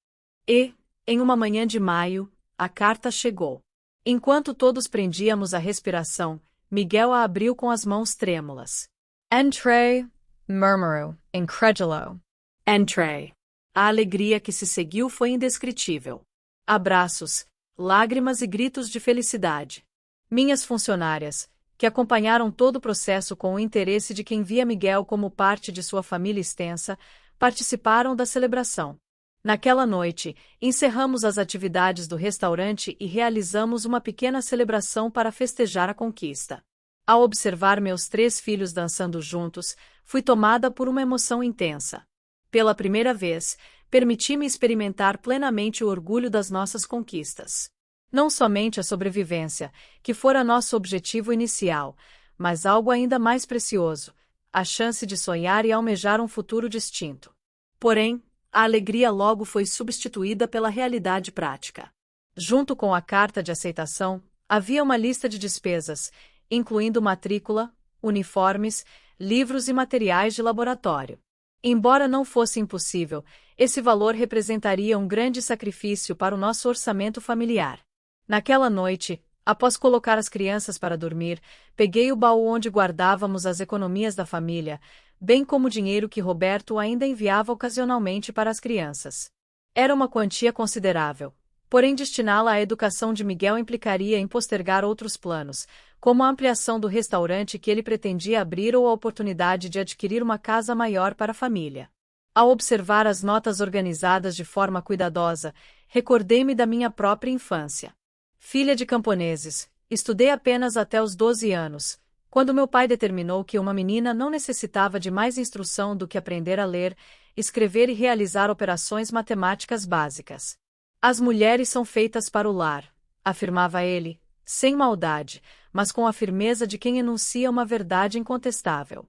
[SPEAKER 2] E, em uma manhã de maio, a carta chegou. Enquanto todos prendíamos a respiração, Miguel a abriu com as mãos trêmulas.
[SPEAKER 3] Entrei, murmurou, incrédulo.
[SPEAKER 1] Entrei. A alegria que se seguiu foi indescritível. Abraços, lágrimas e gritos de felicidade. Minhas funcionárias, que acompanharam todo o processo com o interesse de quem via Miguel como parte de sua família extensa, participaram da celebração. Naquela noite, encerramos as atividades do restaurante e realizamos uma pequena celebração para festejar a conquista. Ao observar meus 3 filhos dançando juntos, fui tomada por uma emoção intensa. Pela primeira vez, permiti-me experimentar plenamente o orgulho das nossas conquistas. Não somente a sobrevivência, que fora nosso objetivo inicial, mas algo ainda mais precioso, a chance de sonhar e almejar um futuro distinto. Porém, a alegria logo foi substituída pela realidade prática. Junto com a carta de aceitação, havia uma lista de despesas, incluindo matrícula, uniformes, livros e materiais de laboratório. Embora não fosse impossível, esse valor representaria um grande sacrifício para o nosso orçamento familiar. Naquela noite, após colocar as crianças para dormir, peguei o baú onde guardávamos as economias da família, bem como o dinheiro que Roberto ainda enviava ocasionalmente para as crianças. Era uma quantia considerável, porém destiná-la à educação de Miguel implicaria em postergar outros planos, como a ampliação do restaurante que ele pretendia abrir ou a oportunidade de adquirir uma casa maior para a família. Ao observar as notas organizadas de forma cuidadosa, recordei-me da minha própria infância. Filha de camponeses, estudei apenas até os 12 anos, quando meu pai determinou que uma menina não necessitava de mais instrução do que aprender a ler, escrever e realizar operações matemáticas básicas. As mulheres são feitas para o lar, afirmava ele, sem maldade, mas com a firmeza de quem enuncia uma verdade incontestável.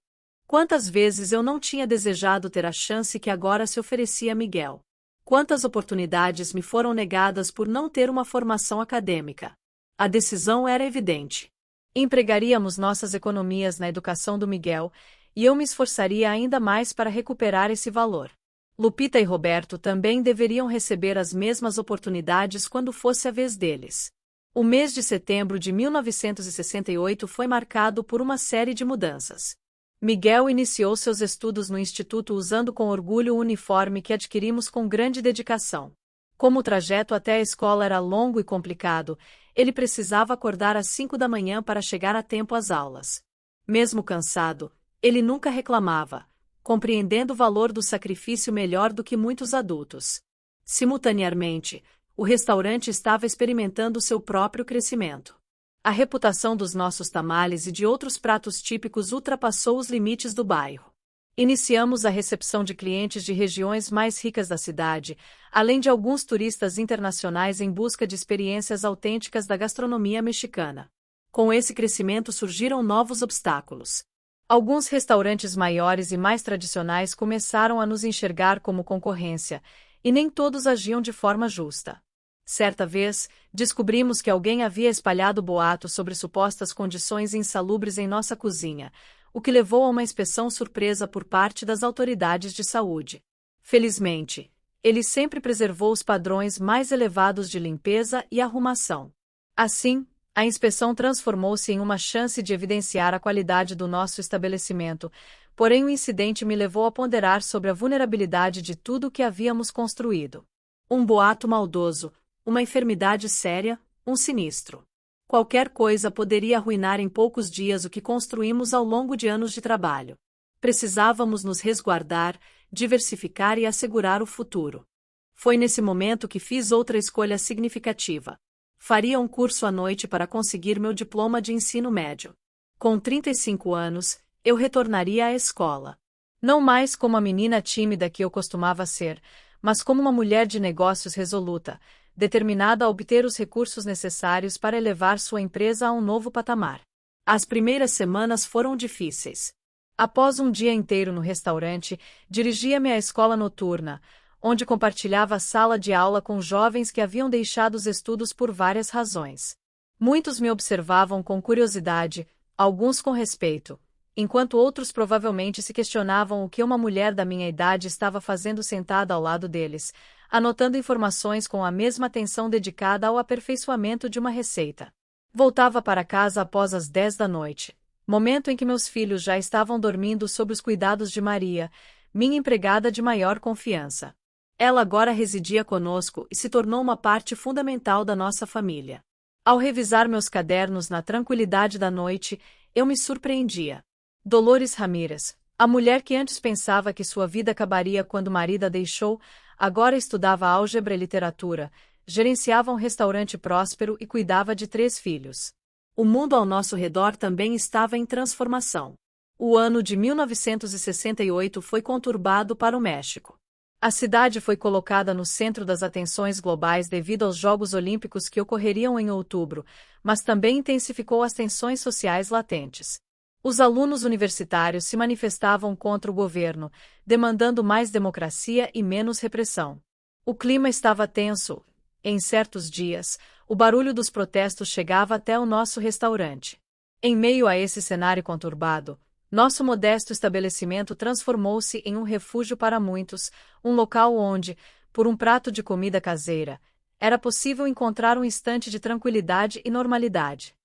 [SPEAKER 1] Quantas vezes eu não tinha desejado ter a chance que agora se oferecia a Miguel? Quantas oportunidades me foram negadas por não ter uma formação acadêmica? A decisão era evidente. Empregaríamos nossas economias na educação do Miguel, e eu me esforçaria ainda mais para recuperar esse valor. Lupita e Roberto também deveriam receber as mesmas oportunidades quando fosse a vez deles. O mês de setembro de 1968 foi marcado por uma série de mudanças. Miguel iniciou seus estudos no instituto usando com orgulho o uniforme que adquirimos com grande dedicação. Como o trajeto até a escola era longo e complicado, ele precisava acordar às 5 da manhã para chegar a tempo às aulas. Mesmo cansado, ele nunca reclamava, compreendendo o valor do sacrifício melhor do que muitos adultos. Simultaneamente, o restaurante estava experimentando seu próprio crescimento. A reputação dos nossos tamales e de outros pratos típicos ultrapassou os limites do bairro. Iniciamos a recepção de clientes de regiões mais ricas da cidade, além de alguns turistas internacionais em busca de experiências autênticas da gastronomia mexicana. Com esse crescimento surgiram novos obstáculos. Alguns restaurantes maiores e mais tradicionais começaram a nos enxergar como concorrência, e nem todos agiam de forma justa. Certa vez, descobrimos que alguém havia espalhado boatos sobre supostas condições insalubres em nossa cozinha, o que levou a uma inspeção surpresa por parte das autoridades de saúde. Felizmente, ele sempre preservou os padrões mais elevados de limpeza e arrumação. Assim, a inspeção transformou-se em uma chance de evidenciar a qualidade do nosso estabelecimento, porém o incidente me levou a ponderar sobre a vulnerabilidade de tudo o que havíamos construído. Um boato maldoso, uma enfermidade séria, um sinistro. Qualquer coisa poderia arruinar em poucos dias o que construímos ao longo de anos de trabalho. Precisávamos nos resguardar, diversificar e assegurar o futuro. Foi nesse momento que fiz outra escolha significativa. Faria um curso à noite para conseguir meu diploma de ensino médio. Com 35 anos, eu retornaria à escola. Não mais como a menina tímida que eu costumava ser, mas como uma mulher de negócios resoluta, determinada a obter os recursos necessários para elevar sua empresa a um novo patamar. As primeiras semanas foram difíceis. Após um dia inteiro no restaurante, dirigia-me à escola noturna, onde compartilhava a sala de aula com jovens que haviam deixado os estudos por várias razões. Muitos me observavam com curiosidade, alguns com respeito, enquanto outros provavelmente se questionavam o que uma mulher da minha idade estava fazendo sentada ao lado deles, anotando informações com a mesma atenção dedicada ao aperfeiçoamento de uma receita. Voltava para casa após as 10 da noite, momento em que meus filhos já estavam dormindo sob os cuidados de Maria, minha empregada de maior confiança. Ela agora residia conosco e se tornou uma parte fundamental da nossa família. Ao revisar meus cadernos na tranquilidade da noite, eu me surpreendia. Dolores Ramírez, a mulher que antes pensava que sua vida acabaria quando o marido a deixou, agora estudava álgebra e literatura, gerenciava um restaurante próspero e cuidava de 3 filhos. O mundo ao nosso redor também estava em transformação. O ano de 1968 foi conturbado para o México. A cidade foi colocada no centro das atenções globais devido aos Jogos Olímpicos que ocorreriam em outubro, mas também intensificou as tensões sociais latentes. Os alunos universitários se manifestavam contra o governo, demandando mais democracia e menos repressão. O clima estava tenso. Em certos dias, o barulho dos protestos chegava até o nosso restaurante. Em meio a esse cenário conturbado, nosso modesto estabelecimento transformou-se em um refúgio para muitos, um local onde, por um prato de comida caseira, era possível encontrar um instante de tranquilidade e normalidade.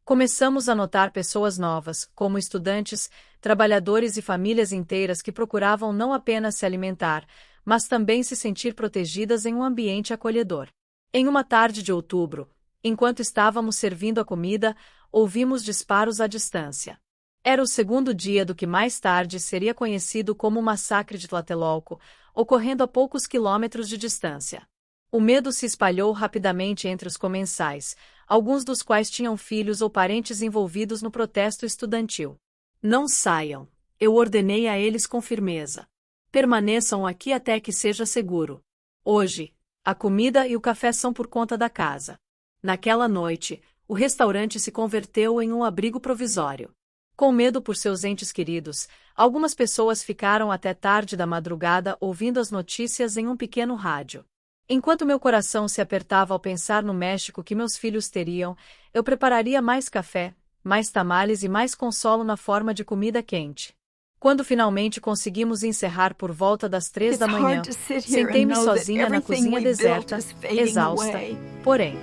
[SPEAKER 1] Começamos a notar pessoas novas, como estudantes, trabalhadores e famílias inteiras que procuravam não apenas se alimentar, mas também se sentir protegidas em um ambiente acolhedor. Em uma tarde de outubro, enquanto estávamos servindo a comida, ouvimos disparos à distância. Era o segundo dia do que mais tarde seria conhecido como o Massacre de Tlatelolco, ocorrendo a poucos quilômetros de distância. O medo se espalhou rapidamente entre os comensais, alguns dos quais tinham filhos ou parentes envolvidos no protesto estudantil. Não saiam, eu ordenei a eles com firmeza. Permaneçam aqui até que seja seguro. Hoje, a comida e o café são por conta da casa. Naquela noite, o restaurante se converteu em um abrigo provisório. Com medo por seus entes queridos, algumas pessoas ficaram até tarde da madrugada ouvindo as notícias em um pequeno rádio. Enquanto meu coração se apertava ao pensar no México que meus filhos teriam, eu prepararia mais café, mais tamales e mais consolo na forma de comida quente. Quando finalmente conseguimos encerrar por volta das 3 da manhã, sentei-me sozinha na cozinha deserta, exausta, porém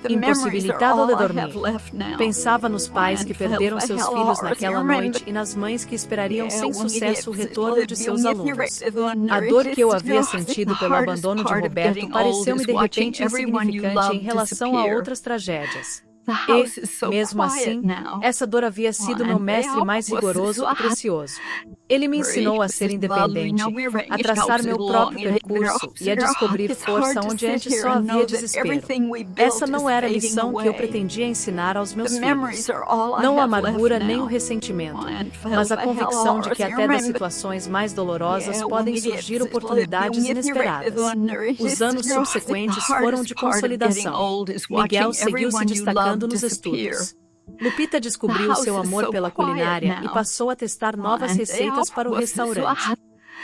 [SPEAKER 1] impossibilitada de dormir. Pensava nos pais que perderam seus filhos naquela noite e nas mães que esperariam sem sucesso o retorno de seus alunos. A dor que eu havia sentido pelo abandono de Roberto pareceu-me de repente insignificante em relação a outras tragédias. E, mesmo assim, essa dor havia sido meu mestre mais rigoroso e precioso. Ele me ensinou a ser independente, a traçar meu próprio percurso e a descobrir força onde antes só havia desespero. Essa não era a lição que eu pretendia ensinar aos meus filhos. Não a amargura nem o ressentimento, mas a convicção de que até das situações mais dolorosas podem surgir oportunidades inesperadas. Os anos subsequentes foram de consolidação. Miguel seguiu se destacando nos estudos. Lupita descobriu seu amor pela culinária e passou a testar novas receitas para o restaurante.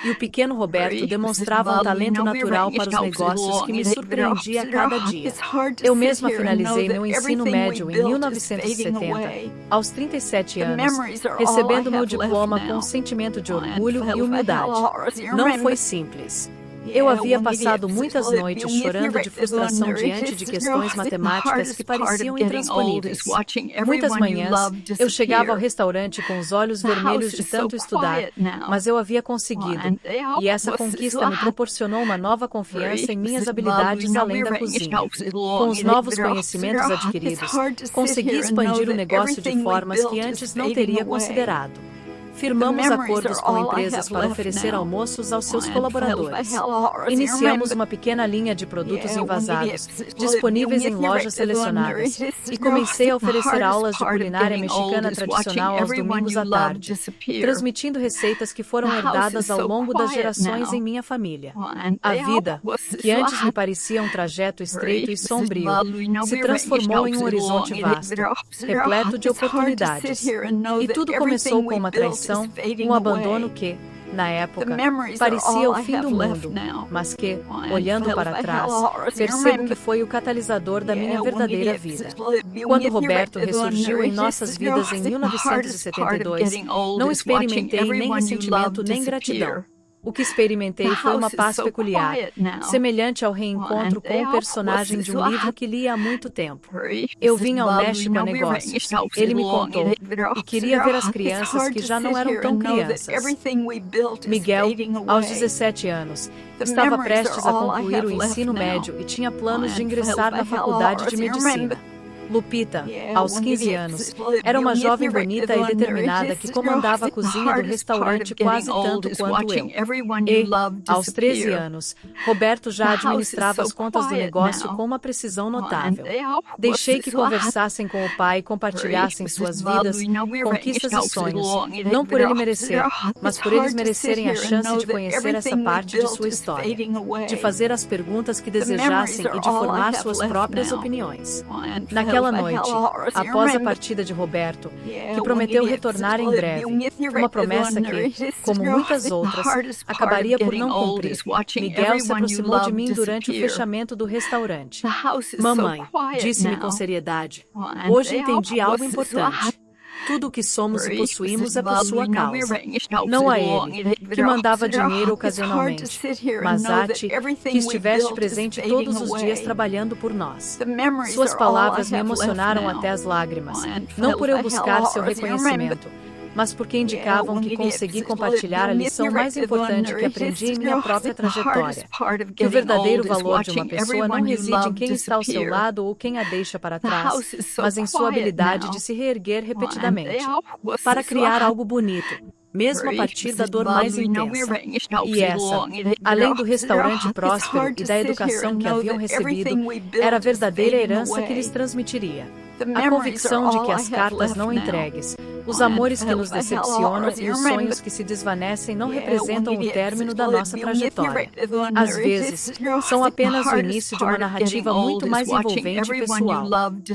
[SPEAKER 1] E o pequeno Roberto demonstrava um talento natural para os negócios que me surpreendia a cada dia. Eu mesma finalizei meu ensino médio em 1970, aos 37 anos, recebendo meu diploma com um sentimento de orgulho e humildade. Não foi simples. Eu havia passado muitas noites chorando de frustração diante de questões matemáticas que pareciam intransponíveis. Muitas manhãs, eu chegava ao restaurante com os olhos vermelhos de tanto estudar, mas eu havia conseguido, e essa conquista me proporcionou uma nova confiança em minhas habilidades além da cozinha. Com os novos conhecimentos adquiridos, consegui expandir o negócio de formas que antes não teria considerado. Firmamos acordos com empresas para oferecer almoços aos seus colaboradores. Iniciamos uma pequena linha de produtos envasados, disponíveis em lojas selecionadas, e comecei a oferecer aulas de culinária mexicana tradicional aos domingos à tarde, transmitindo receitas que foram herdadas ao longo das gerações em minha família. A vida, que antes me parecia um trajeto estreito e sombrio, se transformou em um horizonte vasto, repleto de oportunidades. E tudo começou com uma traição, um abandono que, na época, parecia o fim do mundo, mas que, olhando para trás, percebo que foi o catalisador da minha verdadeira vida. Quando Roberto ressurgiu em nossas vidas em 1972, não experimentei nem ressentimento nem gratidão. O que experimentei foi uma paz peculiar, semelhante ao reencontro com o personagem de um livro que li há muito tempo. Eu vim ao México a negócios. Ele me contou, e queria ver as crianças que já não eram tão crianças. Miguel, aos 17 anos, estava prestes a concluir o ensino médio e tinha planos de ingressar na faculdade de medicina. Lupita, aos 15 anos, era uma jovem bonita e determinada que comandava a cozinha do restaurante quase tanto quanto eu. E, aos 13 anos, Roberto já administrava as contas do negócio com uma precisão notável. Deixei que conversassem com o pai e compartilhassem suas vidas, conquistas e sonhos, não por ele merecer, mas por eles merecerem a chance de conhecer essa parte de sua história, de fazer as perguntas que desejassem e de formar suas próprias opiniões. Naquela noite, após a partida de Roberto, que prometeu retornar em breve, uma promessa que, como muitas outras, acabaria por não cumprir, Miguel se aproximou de mim durante o fechamento do restaurante. Mamãe, disse-me com seriedade, hoje entendi algo importante. Tudo o que somos e possuímos é por sua causa. Não a ele, que mandava dinheiro ocasionalmente, mas a ti, que estiveste presente todos os dias trabalhando por nós. Suas palavras me emocionaram até as lágrimas, não por eu buscar seu reconhecimento, mas porque indicavam que consegui compartilhar a lição mais importante que aprendi em minha própria trajetória. Que o verdadeiro valor de uma pessoa não reside em quem está ao seu lado ou quem a deixa para trás, mas em sua habilidade de se reerguer repetidamente, para criar algo bonito, mesmo a partir da dor mais intensa. E essa, além do restaurante próspero e da educação que haviam recebido, era a verdadeira herança que lhes transmitiria. A convicção de que as cartas não entregues, os amores que nos decepcionam e os sonhos que se desvanecem não representam o término da nossa trajetória. Às vezes, são apenas o início de uma narrativa muito mais envolvente e pessoal.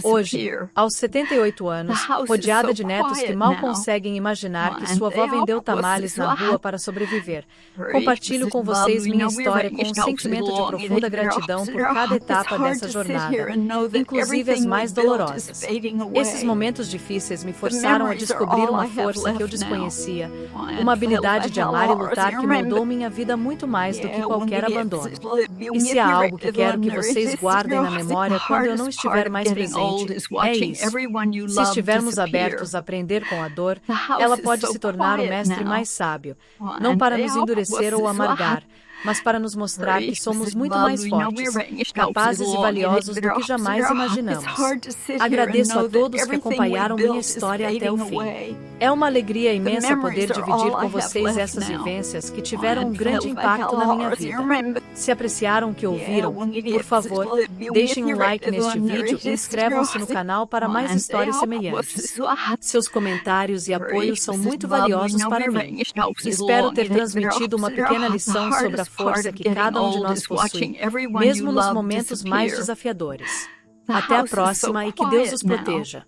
[SPEAKER 1] Hoje, aos 78 anos, rodeada de netos que mal conseguem imaginar que sua avó vendeu tamales na rua para sobreviver, compartilho com vocês minha história com um sentimento de profunda gratidão por cada etapa dessa jornada, inclusive as mais dolorosas. Esses momentos difíceis me forçaram a descobrir
[SPEAKER 2] descobrir uma força que eu desconhecia, uma habilidade de amar e lutar que moldou minha vida muito mais do que qualquer abandono. E se há algo que quero que vocês guardem na memória quando eu não estiver mais presente, é isso. Se estivermos abertos a aprender com a dor, ela pode se tornar o mestre mais sábio, não para nos endurecer ou amargar, mas para nos mostrar que somos muito mais fortes, capazes e valiosos do que jamais imaginamos. Agradeço a todos que acompanharam minha história até o fim. É uma alegria imensa poder dividir com vocês essas vivências que tiveram um grande impacto na minha vida. Se apreciaram o que ouviram, por favor, deixem um like neste vídeo e inscrevam-se no canal para mais histórias semelhantes. Seus comentários e apoio são muito valiosos para mim. Espero ter transmitido uma pequena lição sobre a força que cada um de nós possui, mesmo nos momentos mais desafiadores. Até a próxima e que Deus os proteja.